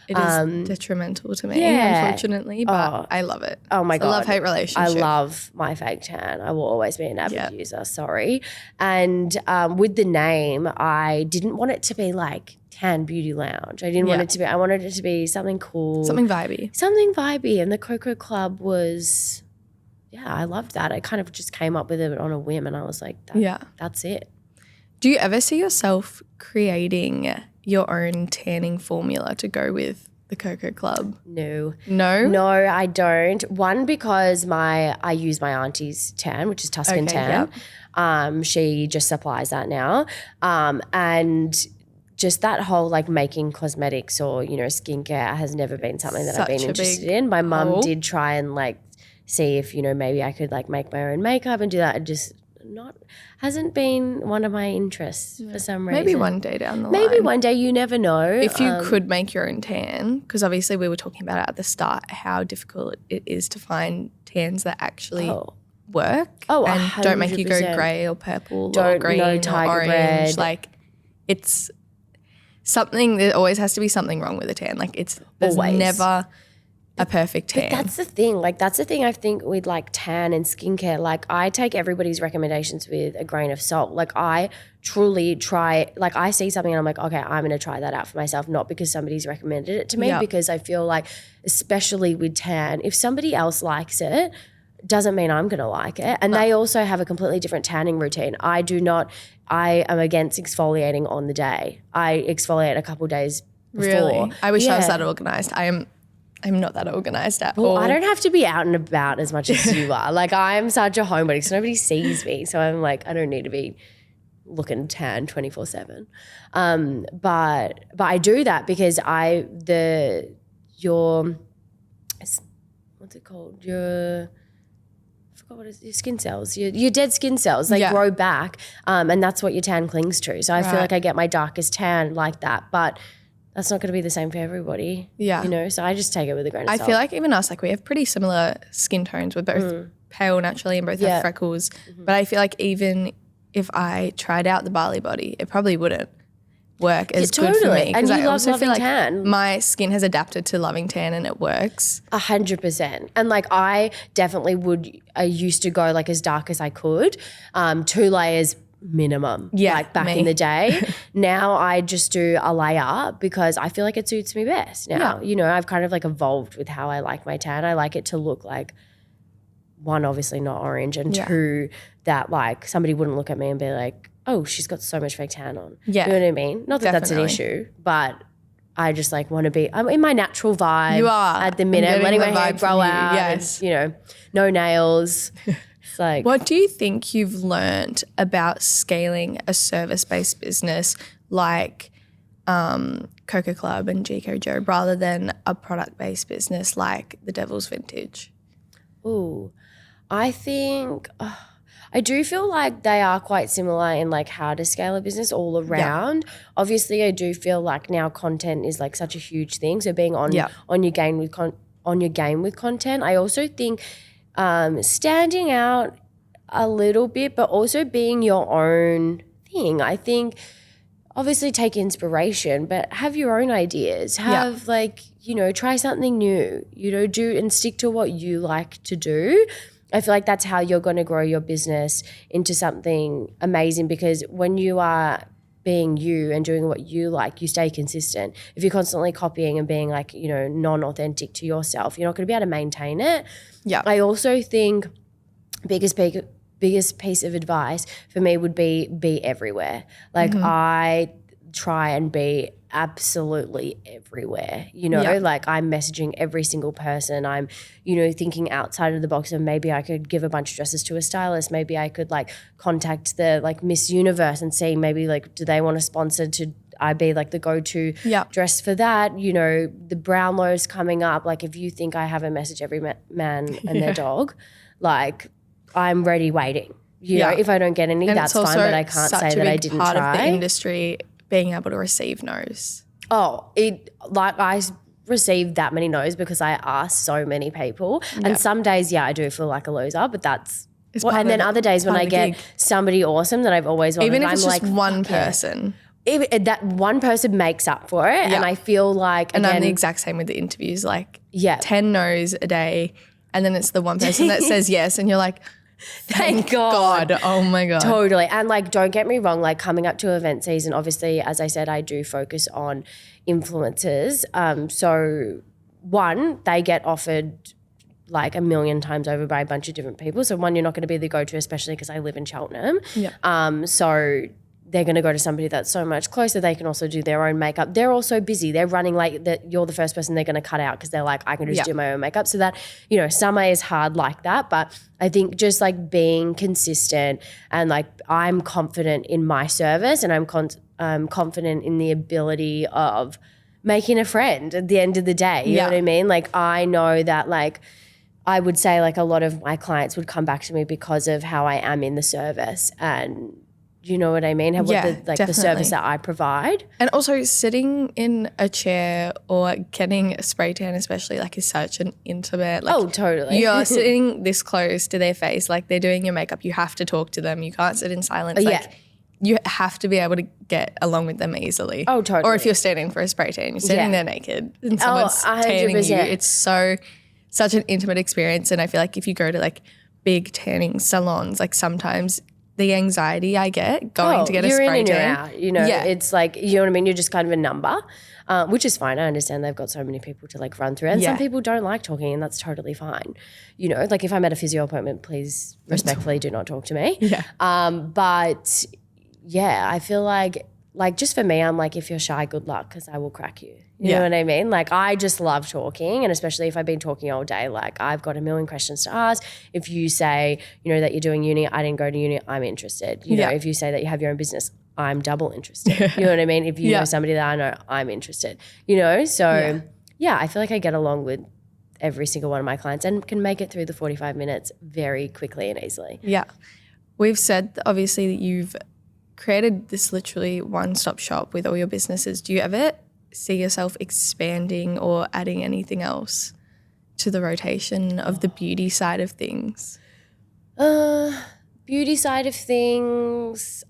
it is detrimental to me, unfortunately, but I love it. Oh my it's God. a love-hate relationship. I love my fake tan. I will always be an avid user, sorry. And with the name, I didn't want it to be like Tan Beauty Lounge. I didn't want it to be, I wanted it to be something cool. Something vibey. Something vibey. And the Coco Club was, I loved that. I kind of just came up with it on a whim, and I was like, that's it. Do you ever see yourself creating your own tanning formula to go with the Coco Club? No. No, I don't. One, because I use my auntie's tan, which is Tuscan tan. Yep. She just supplies that now. And just that whole like making cosmetics or, you know, skincare has never been something that I've been interested in. My mum did try and like see if, you know, maybe I could like make my own makeup and do that. Hasn't been one of my interests for some reason. Maybe one day down the line. Maybe one day, you never know. If you could make your own tan, because obviously we were talking about it at the start, how difficult it is to find tans that actually work and 100%. Don't make you go grey or purple or green or orange. Red. Like it's something, there always has to be something wrong with a tan. Like there's never a perfect tan. But that's the thing. Like that's the thing I think with like tan and skincare. Like I take everybody's recommendations with a grain of salt. Like I truly try, like I see something and I'm like, okay, I'm going to try that out for myself. Not because somebody's recommended it to me, because I feel like, especially with tan, if somebody else likes it, doesn't mean I'm going to like it. And they also have a completely different tanning routine. I am against exfoliating on the day. I exfoliate a couple days before. Really? I wish I was that organised. I'm not that organised at all. I don't have to be out and about as much as you are. Like I'm such a homebody, so nobody sees me. So I'm like, I don't need to be looking tan 24/7. But I do that because what's it called? I forgot what it is. Your skin cells, your dead skin cells, they grow back, and that's what your tan clings to. So I feel like I get my darkest tan like that, but that's not going to be the same for everybody. Yeah. You know, so I just take it with a grain of salt. I feel like even us, like we have pretty similar skin tones. We're both pale naturally and both have freckles. But I feel like even if I tried out the Bali body, it probably wouldn't work as good for me. And you I love also loving feel like tan. my skin has adapted to loving tan and it works. 100%. And like I definitely I used to go like as dark as I could, 2 layers minimum, like back in the day. Now I just do a layer because I feel like it suits me best now. You know, I've kind of like evolved with how I like my tan. I like it to look like, one, obviously not orange, and two, that like somebody wouldn't look at me and be like, oh, she's got so much fake tan on. Yeah. You know what I mean? Not that that's an issue, but I just like want to be, I'm in my natural vibe. You are. At the minute. I'm letting my hair grow out. Yes. And, you know, no nails. It's like. What do you think you've learned about scaling a service-based business like Coco Club and GK Drobe rather than a product-based business like the Devil's Vintage? Ooh, I think I do feel like they are quite similar in like how to scale a business all around. Obviously, I do feel like now content is like such a huge thing. So being on your game with content. I also think standing out a little bit, but also being your own thing. I think obviously take inspiration, but have your own ideas. Have like, you know, try something new, you know, do and stick to what you like to do. I feel like that's how you're going to grow your business into something amazing, because when you are being you and doing what you like, you stay consistent. If you're constantly copying and being like, you know, non-authentic to yourself, you're not going to be able to maintain it. Yeah. I also think biggest piece of advice for me would be everywhere. Like I try and be absolutely everywhere, you know, like I'm messaging every single person. I'm, you know, thinking outside of the box, and maybe I could give a bunch of dresses to a stylist. Maybe I could like contact the like Miss Universe and see maybe like, do they want to sponsor to I be like the go-to dress for that? You know, the Brownlow's coming up. Like if you think I haven't messaged every man and their dog, like I'm ready waiting. You know, if I don't get any, that's fine, but I can't say that I didn't try. Part of the industry being able to receive no's. Oh, I received that many no's because I asked so many people. And some days, I do feel like a loser, but that's and then other days when I get somebody awesome that I've always wanted, even if I'm it's like, just one person. Even that one person makes up for it, and I feel like, and I'm the exact same with the interviews, like 10 no's a day, and then it's the one person that says yes, and you're like, thank God. Oh my God. Totally. And like, don't get me wrong, like coming up to event season, obviously, as I said, I do focus on influencers. So one, they get offered like a million times over by a bunch of different people. So one, you're not going to be the go-to, especially because I live in Cheltenham. So they're going to go to somebody that's so much closer. They can also do their own makeup. They're also busy. They're running late. That you're the first person they're going to cut out because they're like, I can just do my own makeup. So that, you know, summer is hard like that. But I think just like being consistent and like I'm confident in my service, and I'm confident in the ability of making a friend at the end of the day. You know what I mean? Like I know that like I would say like a lot of my clients would come back to me because of how I am in the service, and you know what I mean? The service that I provide. And also sitting in a chair or getting a spray tan especially like is such an intimate. Like, oh, totally. You're sitting this close to their face, like they're doing your makeup. You have to talk to them. You can't sit in silence. Like you have to be able to get along with them easily. Oh, totally. Or if you're standing for a spray tan, you're standing there naked and someone's tanning you. It's such an intimate experience. And I feel like if you go to like big tanning salons, like sometimes the anxiety I get going to get a spray tan. You're in and you're out. You know, it's like, you know what I mean? You're just kind of a number, which is fine. I understand they've got so many people to like run through, and some people don't like talking, and that's totally fine. You know, like if I'm at a physio appointment, please respectfully do not talk to me. But yeah, I feel like just for me, I'm like, if you're shy, good luck, because I will crack you. You know what I mean? Like I just love talking, and especially if I've been talking all day, like I've got a million questions to ask. If you say, you know, that you're doing uni, I didn't go to uni, I'm interested. You know, if you say that you have your own business, I'm double interested. You know what I mean? If you know somebody that I know, I'm interested. You know? So I feel like I get along with every single one of my clients and can make it through the 45 minutes very quickly and easily. Yeah. We've said obviously that you've created this literally one-stop shop with all your businesses. Do you ever see yourself expanding or adding anything else to the rotation of the beauty side of things? beauty side of things,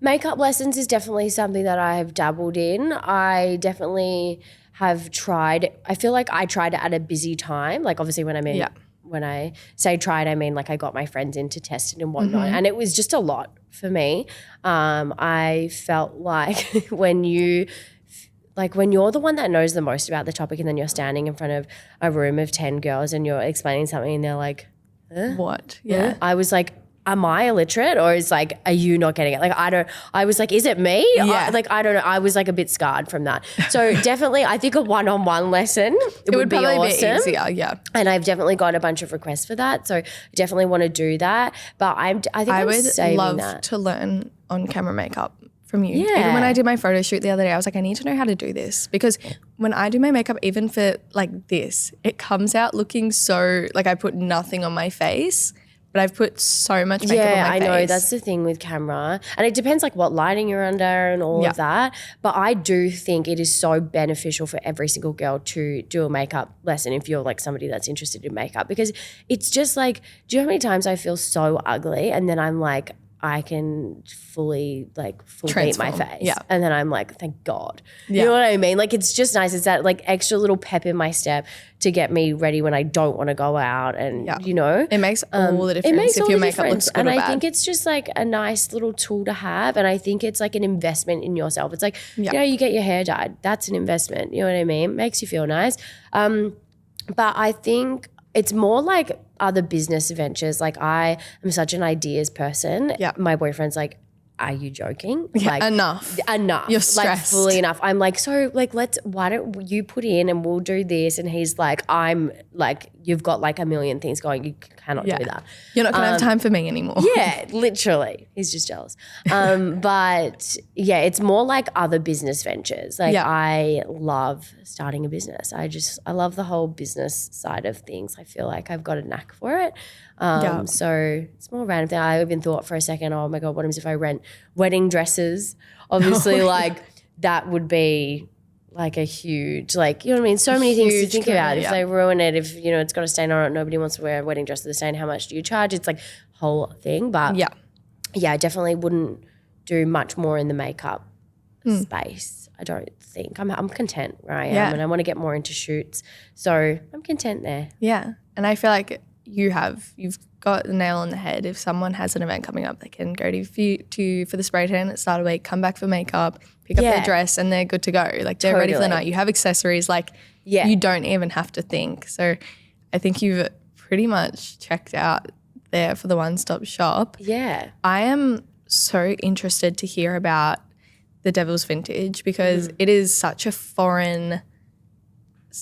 makeup lessons is definitely something that I have dabbled in. I definitely have tried. I feel like I tried it at a busy time. Like obviously when I say tried, I mean like I got my friends in to test it and whatnot. And it was just a lot for me. I felt like when you're the one that knows the most about the topic and then you're standing in front of a room of 10 girls and you're explaining something and they're like, what? Yeah. I was like, am I illiterate or are you not getting it? Like, I was like, is it me? Yeah. I don't know. I was like a bit scarred from that. So definitely I think a one-on-one lesson it would be probably awesome. be easier, yeah. And I've definitely got a bunch of requests for that. So definitely want to do that. But I think I would love to learn on camera makeup from you. Yeah. Even when I did my photo shoot the other day, I was like, I need to know how to do this because when I do my makeup, even for like this, it comes out looking so like I put nothing on my face. But I've put so much makeup on my face. Yeah, I know. That's the thing with camera. And it depends like what lighting you're under and all of that. But I do think it is so beneficial for every single girl to do a makeup lesson if you're like somebody that's interested in makeup. Because it's just like, do you know how many times I feel so ugly and then I'm like, I can full beat my face. Yeah. And then I'm like, thank God. You know what I mean? Like it's just nice. It's that like extra little pep in my step to get me ready when I don't want to go out and you know. It makes all the difference if your makeup looks good or bad. And I think it's just like a nice little tool to have and I think it's like an investment in yourself. It's like, you know, you get your hair dyed. That's an investment. You know what I mean? Makes you feel nice. But I think it's more like other business ventures. Like I am such an ideas person. Yeah. My boyfriend's like, are you joking? Yeah, like enough. You're stressed. Like fully enough. I'm like, so like why don't you put in and we'll do this? And he's like, I'm like, you've got like a million things going. You cannot do that. You're not going to have time for me anymore. Yeah, literally. He's just jealous. But yeah, it's more like other business ventures. Like I love starting a business. I love the whole business side of things. I feel like I've got a knack for it. So it's more random thing. I even thought for a second, oh my God, what happens if I rent wedding dresses? Obviously like that would be like a huge, like, you know what I mean? So many things to think about. If they ruin it, if, you know, it's got a stain on it, nobody wants to wear a wedding dress with a stain, how much do you charge? It's like whole thing. But yeah, I definitely wouldn't do much more in the makeup space. I don't think. I'm content where I am and I want to get more into shoots. So I'm content there. Yeah. And I feel like you've got the nail on the head. If someone has an event coming up, they can go to for the spray tan at the start of the week, come back for makeup, pick up their dress and they're good to go. Like they're ready for the night. You have accessories, like you don't even have to think. So I think you've pretty much checked out there for the one-stop shop. Yeah. I am so interested to hear about the Devil's Vintage because it is such a foreign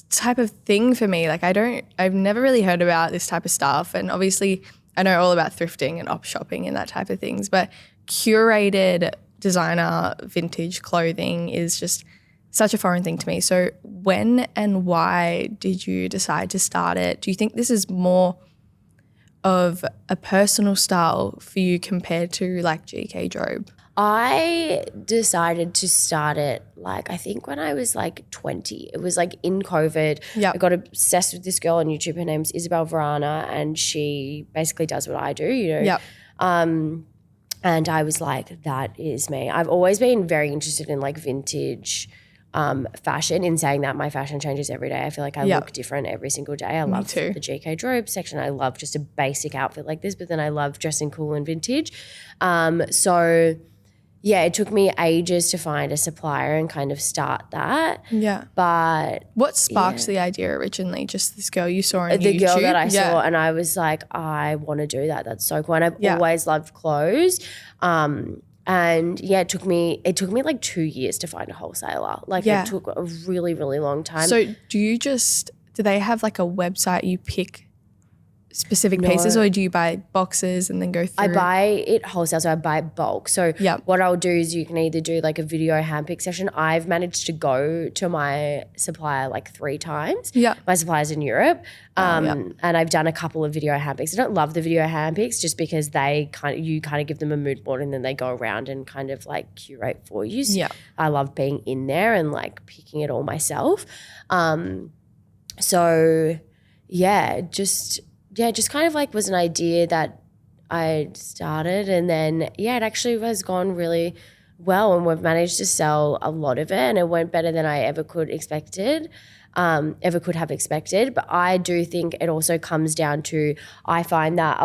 type of thing for me. Like I've never really heard about this type of stuff. And obviously I know all about thrifting and op shopping and that type of things, but curated designer vintage clothing is just such a foreign thing to me. So when and why did you decide to start it? Do you think this is more of a personal style for you compared to like GK Drobe? I decided to start it like I think when I was like 20. It was like in COVID. I got obsessed with this girl on YouTube. Her name's Isabel Verana and she basically does what I do, you know. And I was like, that is me. I've always been very interested in like vintage fashion. In saying that, my fashion changes every day. I feel like I look different every single day. I love the GK Drobe section. I love just a basic outfit like this, but then I love dressing cool and vintage. So yeah, it took me ages to find a supplier and kind of start that. Yeah. But what sparked the idea originally? Just this girl you saw on YouTube? The girl that I saw and I was like, I want to do that. That's so cool. And I've always loved clothes. And yeah, it took me like 2 years to find a wholesaler. Like it took a really, really long time. So do they have like a website you pick specific pieces or do you buy boxes and then go through? I buy it wholesale, so I buy it bulk. So what I'll do is you can either do like a video handpick session. I've managed to go to my supplier like 3 times. Yeah. My supplier's in Europe. And I've done a couple of video handpicks. I don't love the video handpicks just because you kind of give them a mood board and then they go around and kind of like curate for you. So I love being in there and like picking it all myself. Just kind of like was an idea that I started, and then it actually has gone really well, and we've managed to sell a lot of it, and it went better than I ever could have expected. But I do think it also comes down to, I find that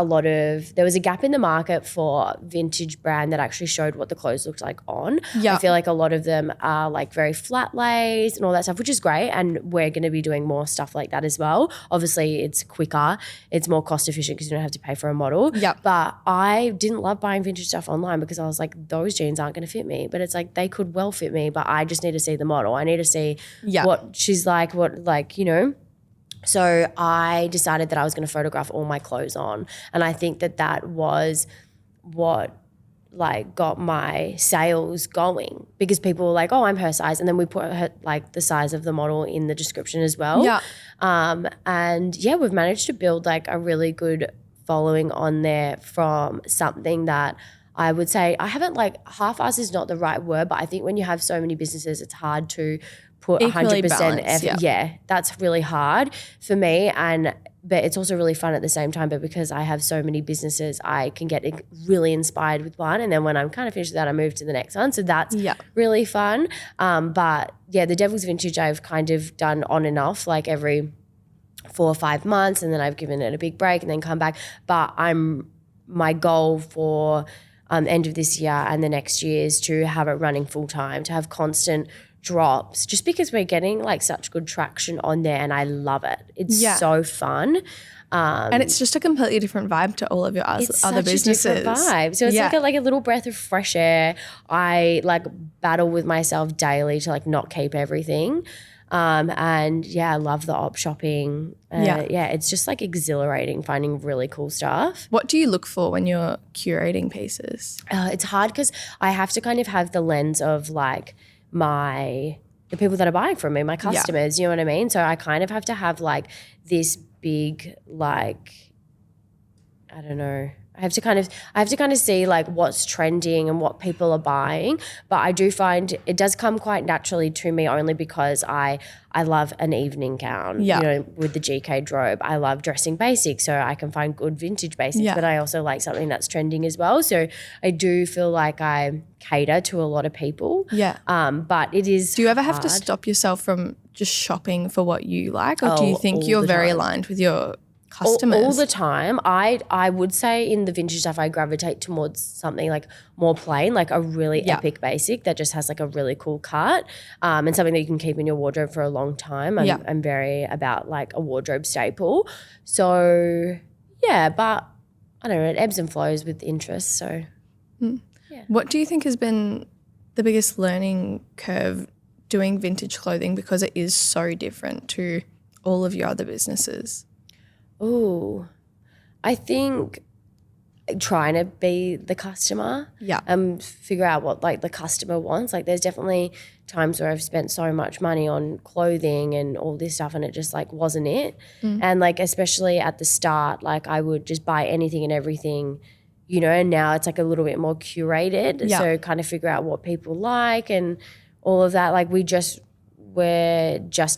there was a gap in the market for vintage brand that actually showed what the clothes looked like on. I feel like a lot of them are like very flat lays and all that stuff, which is great, and we're going to be doing more stuff like that as well. Obviously it's quicker, it's more cost efficient because you don't have to pay for a model. But I didn't love buying vintage stuff online because I was like, those jeans aren't going to fit me, but it's like they could well fit me, but I just need to see the model. I need to see what she's like, so I decided that I was going to photograph all my clothes on, and I think that was what like got my sales going, because people were like, oh, I'm her size, and then we put her, like the size of the model in the description as well. We've managed to build like a really good following on there from something that I would say I haven't, like, half-assed is not the right word, but I think when you have so many businesses, it's hard to put 100% effort. Yeah, that's really hard for me, but it's also really fun at the same time. But because I have so many businesses, I can get really inspired with one, and then when I'm kind of finished with that, I move to the next one. So that's really fun. But yeah, the Devil's Vintage I've kind of done on and off, like every 4 or 5 months, and then I've given it a big break and then come back. But my goal for end of this year and the next year is to have it running full time, to have constant drops, just because we're getting like such good traction on there, and I love it. It's so fun. And it's just a completely different vibe to all of your other businesses. It's such a different vibe. So it's like a little breath of fresh air. I like battle with myself daily to like not keep everything. I love the op shopping. It's just like exhilarating finding really cool stuff. What do you look for when you're curating pieces? It's hard because I have to kind of have the lens of like the people that are buying from me, my customers, you know what I mean? So I kind of have to have like this big, like, I don't know, I have to kind of see like what's trending and what people are buying. But I do find it does come quite naturally to me, only because I love an evening gown, you know, with the GK Drobe. I love dressing basic, so I can find good vintage basics, but I also like something that's trending as well. So I do feel like I cater to a lot of people. But it is Do you ever hard. have to stop yourself from just shopping for what you like, or do you think you're very aligned with your customers? All the time. I would say in the vintage stuff I gravitate towards something like more plain, like a really epic basic that just has like a really cool cut, and something that you can keep in your wardrobe for a long time. I'm very about like a wardrobe staple. So but I don't know, it ebbs and flows with interest. So What do you think has been the biggest learning curve doing vintage clothing, because it is so different to all of your other businesses? Oh, I think trying to be the customer. Figure out what like the customer wants. Like there's definitely times where I've spent so much money on clothing and all this stuff, and it just like wasn't it. And like especially at the start, like I would just buy anything and everything, you know, and now it's like a little bit more curated. So kind of figure out what people like and all of that. Like we're just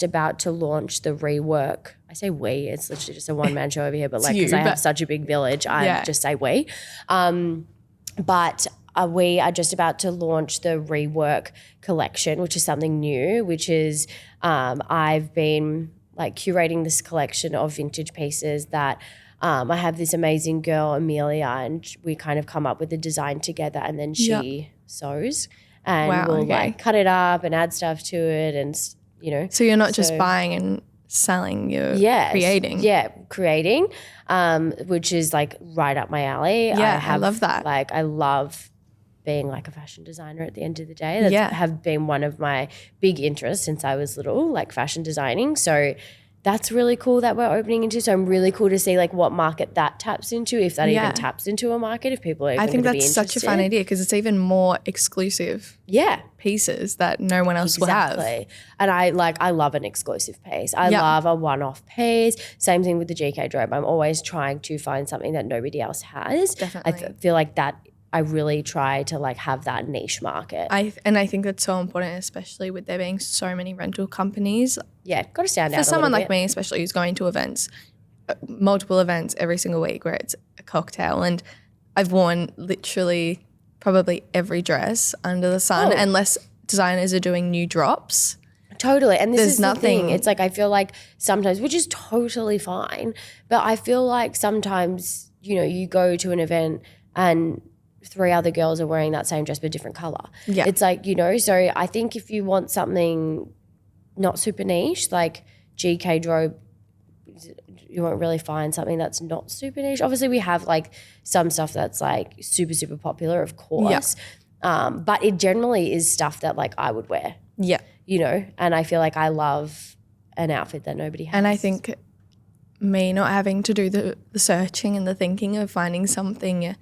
about to launch the rework. I say we, it's literally just a one-man show over here, but like because I have such a big village, I just say we. But we are just about to launch the rework collection, which is something new, which is I've been like curating this collection of vintage pieces that I have this amazing girl, Amelia, and we kind of come up with the design together, and then she sews. And we'll like cut it up and add stuff to it, and you know. So you're not just buying and selling, you're creating. Yeah, creating, which is like right up my alley. I love that. Like I love being like a fashion designer at the end of the day. That's have been one of my big interests since I was little, like fashion designing. So that's really cool that we're opening into. So I'm really cool to see like what market that taps into, if that even taps into a market, if people are even going to be interested. I think that's such a fun idea, because it's even more exclusive pieces that no one else will have. And I love an exclusive piece. I love a one-off piece. Same thing with the GK Drobe. I'm always trying to find something that nobody else has. Definitely. I feel like that I really try to like have that niche market. I think that's so important, especially with there being so many rental companies. Yeah, got to stand out. For someone like me, especially who's going to events, multiple events every single week where it's a cocktail, and I've worn literally probably every dress under the sun unless designers are doing new drops. Totally. And this There's is nothing. the thing. It's like I feel like sometimes, which is totally fine, but I feel like sometimes, you know, you go to an event and 3 other girls are wearing that same dress but different color. Yeah. It's like, you know, so I think if you want something not super niche, like GK Drobe, you won't really find something that's not super niche. Obviously we have like some stuff that's like super, super popular, of course. Yeah. But it generally is stuff that like I would wear. Yeah. You know, and I feel like I love an outfit that nobody has. And I think me not having to do the searching and the thinking of finding something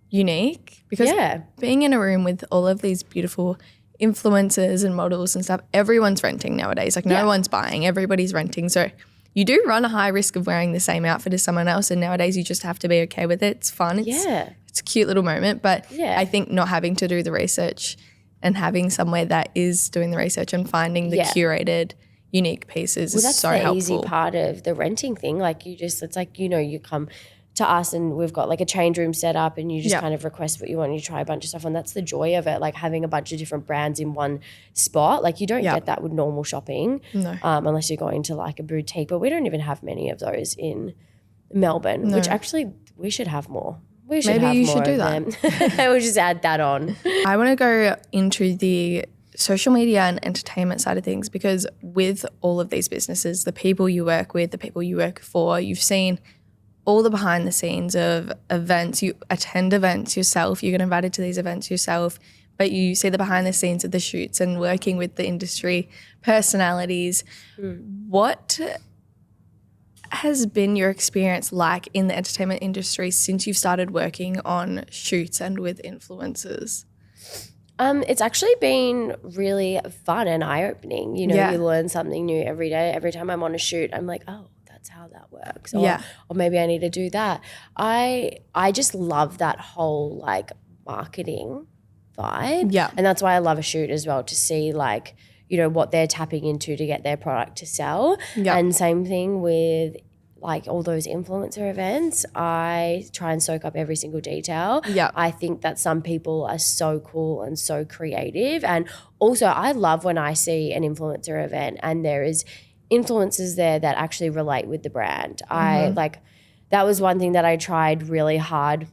unique, because being in a room with all of these beautiful influencers and models and stuff, everyone's renting nowadays. Like no one's buying, everybody's renting. So you do run a high risk of wearing the same outfit as someone else, and nowadays you just have to be okay with it. It's fun. It's a cute little moment, but I think not having to do the research and having somewhere that is doing the research and finding the curated, unique pieces is so helpful. That's the easy part of the renting thing. Like it's like, you know, you come to us and we've got like a change room set up and you just kind of request what you want and you try a bunch of stuff, and that's the joy of it, like having a bunch of different brands in one spot. Like you don't get that with normal shopping unless you're going to like a boutique, but we don't even have many of those in Melbourne, which actually we should have more. Maybe you should do that. We'll just add that on. I want to go into the social media and entertainment side of things, because with all of these businesses, the people you work with, the people you work for, you've seen all the behind the scenes of events. You attend events yourself, you get invited to these events yourself, but you see the behind the scenes of the shoots and working with the industry personalities. What has been your experience like in the entertainment industry since you've started working on shoots and with influencers? It's actually been really fun and eye-opening. You know, you learn something new every day. Every time I'm on a shoot, I'm like, oh, that's how that works. Or maybe I need to do that. I just love that whole like marketing vibe. Yeah. And that's why I love a shoot as well, to see like, you know, what they're tapping into to get their product to sell. Yeah. And same thing with like all those influencer events. I try and soak up every single detail. Yeah. I think that some people are so cool and so creative. And also I love when I see an influencer event and there is influencers there that actually relate with the brand. That was one thing that I tried really hard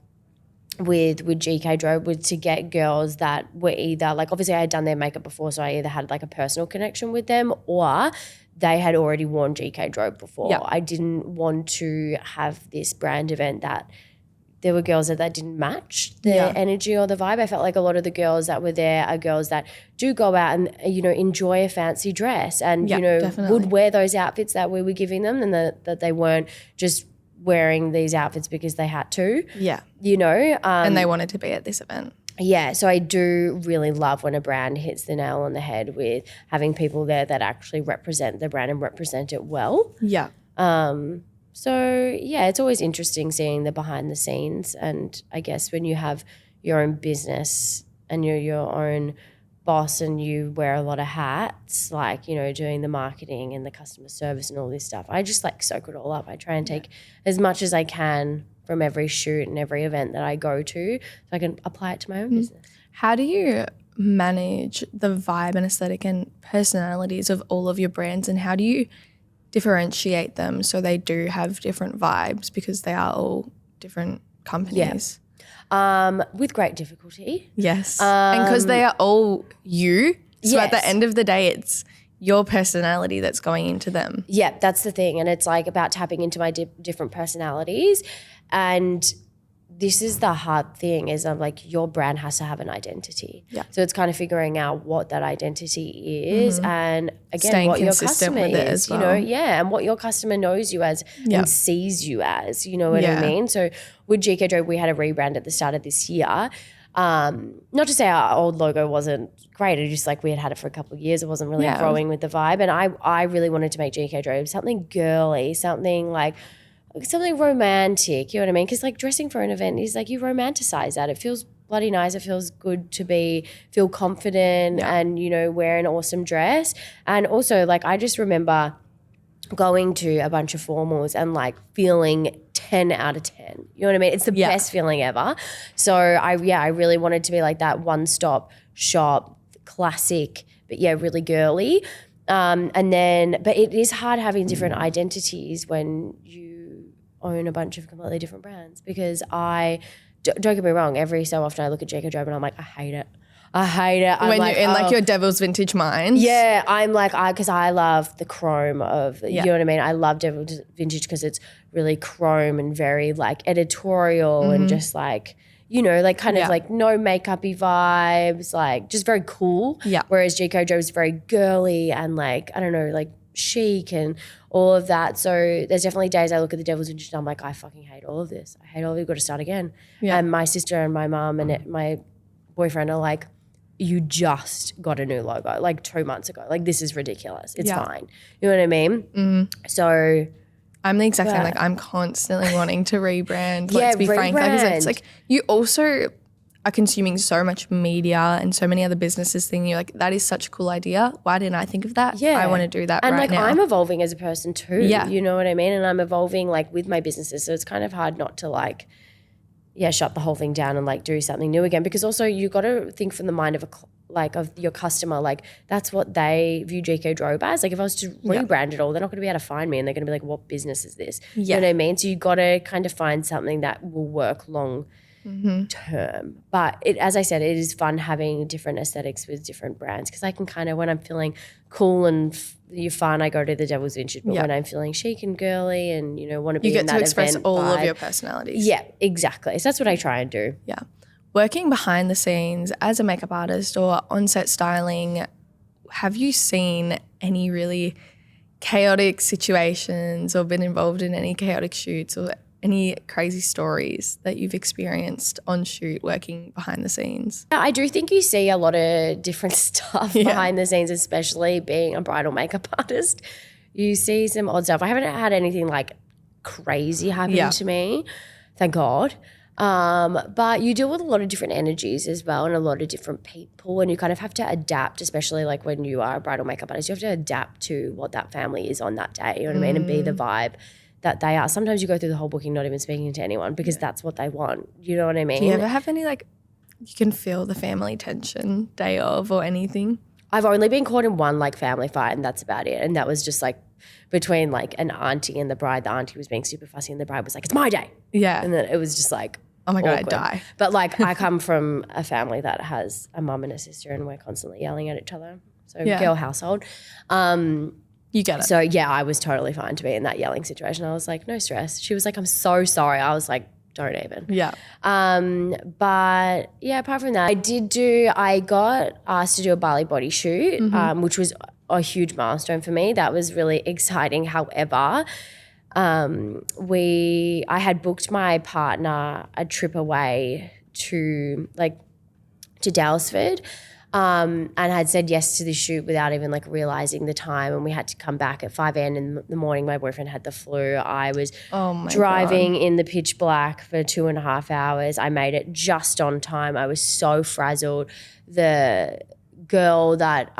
with GK Drobe, was to get girls that were either like, obviously I had done their makeup before, so I either had like a personal connection with them or they had already worn GK Drobe before. Yeah. I didn't want to have this brand event that there were girls that didn't match the energy or the vibe. I felt like a lot of the girls that were there are girls that do go out and, you know, enjoy a fancy dress and, you know, definitely would wear those outfits that we were giving them, and that they weren't just wearing these outfits because they had to. Yeah. You know. And they wanted to be at this event. Yeah. So I do really love when a brand hits the nail on the head with having people there that actually represent the brand and represent it well. Yeah. So, yeah, it's always interesting seeing the behind the scenes. And I guess when you have your own business and you're your own boss and you wear a lot of hats, like, you know, doing the marketing and the customer service and all this stuff, I just like soak it all up. I try and take as much as I can from every shoot and every event that I go to so I can apply it to my own business. How do you manage the vibe and aesthetic and personalities of all of your brands, and how do you differentiate them so they do have different vibes, because they are all different companies? With great difficulty. Yes. And because they are all you. So at the end of the day, it's your personality that's going into them. Yeah, that's the thing. And it's like about tapping into my different personalities. And this is the hard thing, is I'm like, your brand has to have an identity. Yeah. So it's kind of figuring out what that identity is, and again, staying what your customer with it is, as well. You know, and what your customer knows you as and sees you as, you know what I mean? So with GK Drobe, we had a rebrand at the start of this year. Not to say our old logo wasn't great, it just like we had it for a couple of years, it wasn't really growing with the vibe, and I really wanted to make GK Drobe something girly, something romantic, you know what I mean? Because like dressing for an event is like, you romanticize that. It feels bloody nice. It feels good to feel confident and, you know, wear an awesome dress. And also like I just remember going to a bunch of formals and like feeling 10 out of 10. You know what I mean? It's the best feeling ever. So I really wanted to be like that one-stop shop, classic, but really girly. But it is hard having different identities when you own a bunch of completely different brands, because don't get me wrong, every so often I look at GK Drobe and I'm like, I hate it. When you're in like your devil's vintage mind. Yeah, I'm like, because I love the chrome of, you know what I mean? I love devil's vintage because it's really chrome and very like editorial and just like, you know, like kind of like no makeup-y vibes, like just very cool. Yeah. Whereas GK Drobe is very girly and like, I don't know, like chic and all of that. So there's definitely days I look at the devil's vintage and I'm like, I fucking hate all of this. I hate all of it. Got to start again. Yeah. And my sister and my mum and my boyfriend are like, you just got a new logo like 2 months ago. Like, this is ridiculous. It's fine. You know what I mean? So I'm the exact same. Like, I'm constantly wanting to rebrand. Let's be frank. Like, it's like you also are consuming so much media and so many other businesses thinking you're like, that is such a cool idea. Why didn't I think of that? Yeah. I want to do that right now. And like, I'm evolving as a person too. Yeah. You know what I mean? And I'm evolving like with my businesses. So it's kind of hard not to like, shut the whole thing down and like do something new again, because also you got to think from the mind of of your customer. Like, that's what they view GK Drobe as. Like, if I was to rebrand it all, they're not going to be able to find me and they're going to be like, what business is this? You know what I mean? So you got to kind of find something that will work long term. But as I said, it is fun having different aesthetics with different brands, because I can kind of, when I'm feeling cool and you're fun, I go to the devil's vintage. But when I'm feeling chic and girly and, you know, want to be in that event, you get to express all of your personalities. Yeah, exactly. So that's what I try and do. Yeah. Working behind the scenes as a makeup artist or on-set styling, have you seen any really chaotic situations or been involved in any chaotic shoots or any crazy stories that you've experienced on shoot working behind the scenes? Yeah, I do think you see a lot of different stuff behind the scenes, especially being a bridal makeup artist. You see some odd stuff. I haven't had anything like crazy happen to me, thank God. But you deal with a lot of different energies as well and a lot of different people, and you kind of have to adapt, especially like when you are a bridal makeup artist. You have to adapt to what that family is on that day, you know what I mean, and be the vibe that they are. Sometimes you go through the whole booking not even speaking to anyone because that's what they want. You know what I mean? Do you ever have any like, you can feel the family tension day of or anything? I've only been caught in one like family fight, and that's about it. And that was just like between like an auntie and the bride. The auntie was being super fussy and the bride was like, it's my day. Yeah. And then it was just like, oh my God, awkward. I'd die. But like, I come from a family that has a mum and a sister and we're constantly yelling at each other. So girl household. You get it. So yeah, I was totally fine to be in that yelling situation. I was like, no stress. She was like, I'm so sorry. I was like, don't even. Yeah. But yeah, apart from that, I got asked to do a Bali body shoot, which was a huge milestone for me. That was really exciting. However, I had booked my partner a trip away to Dalesford, and had said yes to the shoot without even like realizing the time, and we had to come back at 5 a.m. in the morning. My boyfriend had the flu. I was driving in the pitch black for 2.5 hours. I made it just on time. I was so frazzled. The girl that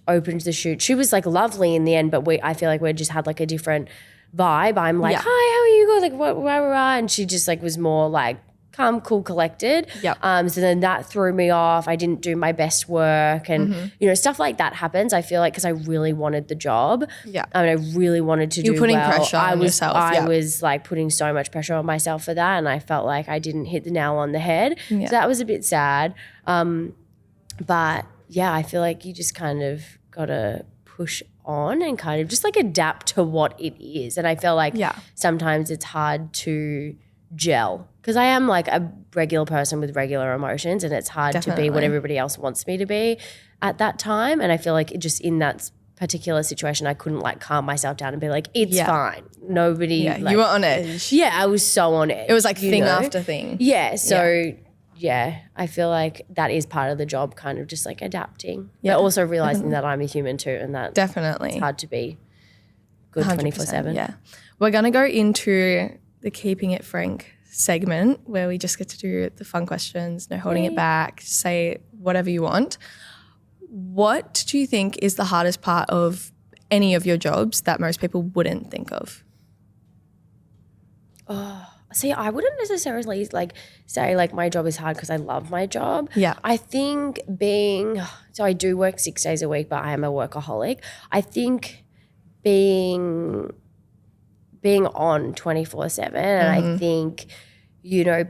opened the shoot, she was like lovely in the end, but I feel like we just had like a different vibe. I'm like, hi, how are you? Like, what, and she just like was more like calm, cool, collected. Yep. So then that threw me off. I didn't do my best work, and stuff like that happens. I feel like because I really wanted the job. Yeah. I mean, I really wanted to do well. You're putting pressure on yourself. I was like putting so much pressure on myself for that, and I felt like I didn't hit the nail on the head. Yeah. So that was a bit sad. But yeah, I feel like you just kind of got to push on and kind of just like adapt to what it is. And I feel like sometimes it's hard to gel because I am like a regular person with regular emotions, and it's hard to be what everybody else wants me to be at that time. And I feel like just in that particular situation, I couldn't like calm myself down and be like, it's fine. Nobody. Yeah, you were on edge. Yeah, I was so on edge. It was like thing after thing. Yeah, so yeah, I feel like that is part of the job, kind of just like adapting. Yeah, but also realizing that I'm a human too, and that it's hard to be good 24/7. Yeah. We're going to go into the Keeping It Frank segment where we just get to do the fun questions, no holding it back, say whatever you want. What do you think is the hardest part of any of your jobs that most people wouldn't think of? See, I wouldn't necessarily like say like my job is hard because I love my job. Yeah. I think so I do work 6 days a week, but I am a workaholic. I think being on 24/7, and I think, you know,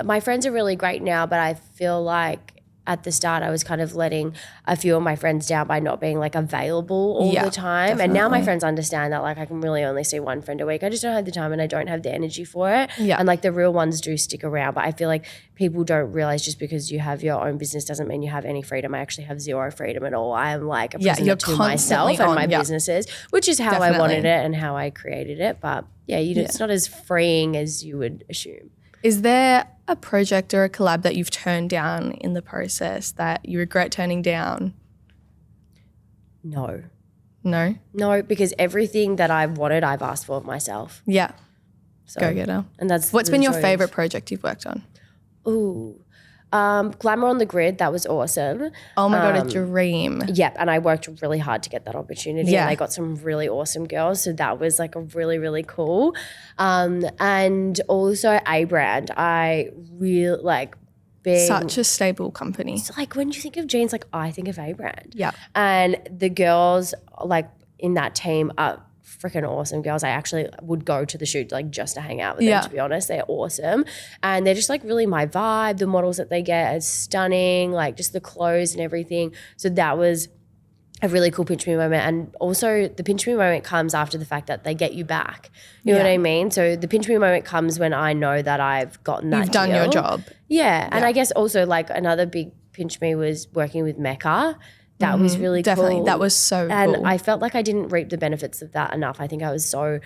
my friends are really great now, but I feel like at the start I was kind of letting a few of my friends down by not being like available all the time. Definitely. And now my friends understand that like I can really only see one friend a week. I just don't have the time and I don't have the energy for it. Yeah. And like the real ones do stick around. But I feel like people don't realize just because you have your own business doesn't mean you have any freedom. I actually have zero freedom at all. I am like a prisoner to myself and my businesses, which is how I wanted it and how I created it. But yeah, it's not as freeing as you would assume. Is there a project or a collab that you've turned down in the process that you regret turning down? No. No? No, because everything that I've wanted, I've asked for myself. Yeah. So, go get her. And that's what's been your favorite project you've worked on? Ooh. Glamour on the Grid, that was awesome. Oh my God, a dream. Yep, and I worked really hard to get that opportunity and I got some really awesome girls. So that was like a really, really cool. And also A-Brand, I really like being such a stable company. So like when you think of jeans, like I think of A-Brand. Yeah. And the girls like in that team are freaking awesome girls. I actually would go to the shoot like just to hang out with them, to be honest. They're awesome. And they're just like really my vibe. The models that they get are stunning, like just the clothes and everything. So that was a really cool pinch me moment. And also the pinch me moment comes after the fact that they get you back. You know what I mean? So the pinch me moment comes when I know that I've gotten that You've done your job. Yeah. And I guess also like another big pinch me was working with Mecca. That was really Definitely. cool. That was so and cool. I felt like I didn't reap the benefits of that enough. I think I was so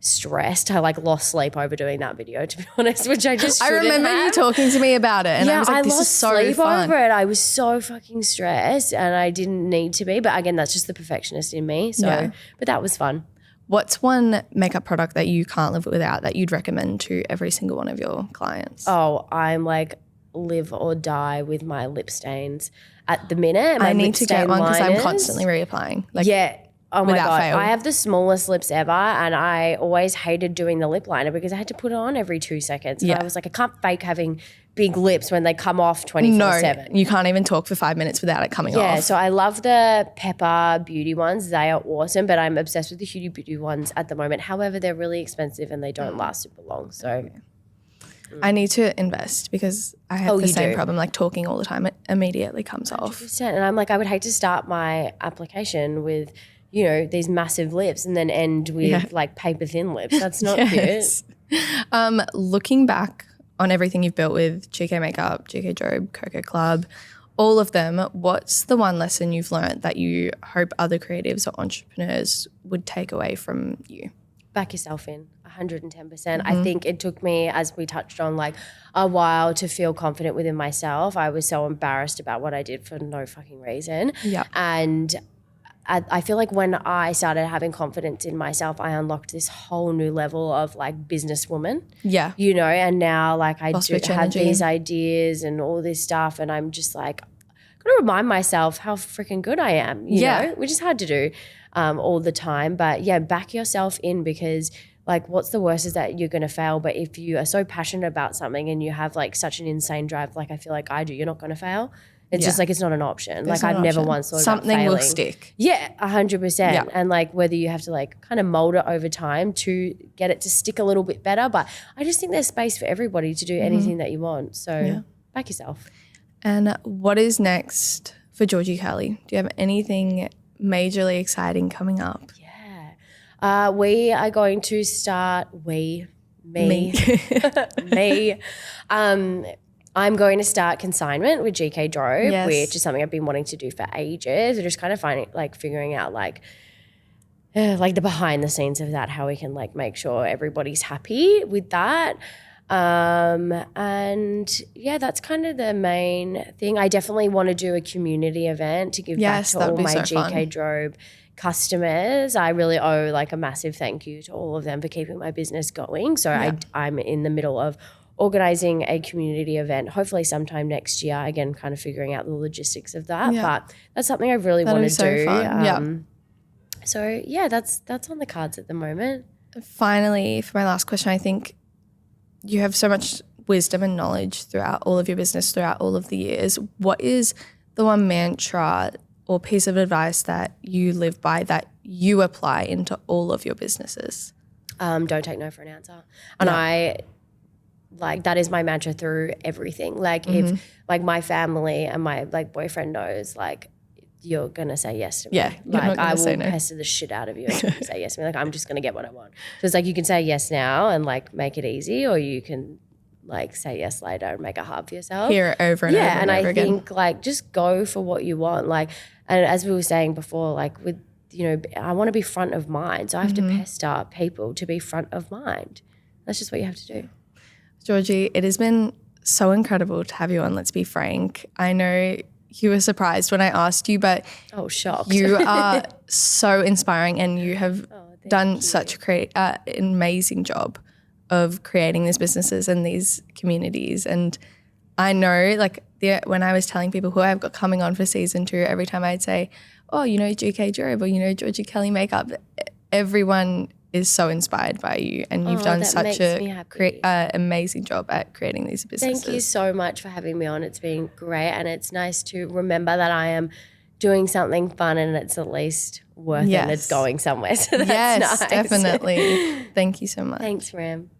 stressed. I like lost sleep over doing that video, to be honest, which I just shouldn't remember have. you talking to me about it and I was like, this is so sleep fun. over it. I was so fucking stressed and I didn't need to be. But again, that's just the perfectionist in me. So, but that was fun. What's one makeup product that you can't live without that you'd recommend to every single one of your clients? Oh, I'm like live or die with my lip stains at the minute. I need to get one because I'm constantly reapplying. Like, Oh my God. fail. I have the smallest lips ever and I always hated doing the lip liner because I had to put it on every 2 seconds. And I was like, I can't fake having big lips when they come off 24/7. You can't even talk for 5 minutes without it coming off. Yeah, so I love the Pepper Beauty ones. They are awesome, but I'm obsessed with the Huda Beauty ones at the moment. However, they're really expensive and they don't last super long. So I need to invest because I have the same do. problem, like talking all the time, it immediately comes off. 100%. And I'm like, I would hate to start my application with, you know, these massive lips and then end with like paper thin lips. That's not cute. Looking back on everything you've built with GK Makeup, GK Drobe, Coco Club, all of them, what's the one lesson you've learned that you hope other creatives or entrepreneurs would take away from you? Back yourself in 110%. I think it took me, as we touched on, like a while to feel confident within myself. I was so embarrassed about what I did for no fucking reason. Yeah. And I feel like when I started having confidence in myself, I unlocked this whole new level of like businesswoman. Yeah. You know, and now like I do have energy. these ideas and all this stuff and I'm just like, got to remind myself how freaking good I am, you know, which is hard to do all the time. But yeah, back yourself in because like what's the worst is that you're going to fail. But if you are so passionate about something and you have like such an insane drive, like I feel like I do, you're not going to fail. It's just like it's not an option. Like I've never once thought about failing. Something will stick. Yeah, 100%. Yeah. And like whether you have to like kind of mold it over time to get it to stick a little bit better. But I just think there's space for everybody to do anything that you want. So back yourself. And what is next for Georgie Kelly? Do you have anything majorly exciting coming up? Yeah. We are going to start, me. I'm going to start consignment with GK Drobe, which is something I've been wanting to do for ages. We're just kind of figuring out like the behind the scenes of that, how we can like make sure everybody's happy with that. And yeah, that's kind of the main thing. I definitely want to do a community event to give back to all my GK Drobe customers. I really owe like a massive thank you to all of them for keeping my business going. So I'm in the middle of organising a community event, hopefully sometime next year. Again, kind of figuring out the logistics of that. But that's something I really want to do. Fun. So yeah, that's on the cards at the moment. Finally, for my last question, I think you have so much wisdom and knowledge throughout all of your business, throughout all of the years. What is the one mantra or piece of advice that you live by that you apply into all of your businesses? Don't take no for an answer. And that is my mantra through everything. Like if like my family and my like boyfriend knows, like you're going to say yes to me. Yeah. Like I will pester the shit out of you if you say yes to me. Like I'm just going to get what I want. So it's like you can say yes now and like make it easy, or you can like say yes later and make it hard for yourself. Hear it over and over and over again. I think like just go for what you want. Like, and as we were saying before, like with, you know, I want to be front of mind. So I have to pester people to be front of mind. That's just what you have to do. Georgie, it has been so incredible to have you on. Let's be frank. I know you were surprised when I asked you, but shocked. You are so inspiring, and you have done such an amazing job of creating these businesses and these communities. And I know, like, when I was telling people who I've got coming on for season 2, every time I'd say, oh, you know, GK Drobe, or you know, Georgie Kelly makeup, everyone is so inspired by you, and you've done such an amazing job at creating these businesses. Thank you so much for having me on. It's been great, and it's nice to remember that I am doing something fun and it's at least worth it and it's going somewhere. So that's nice. Definitely. Thank you so much. Thanks, Ram.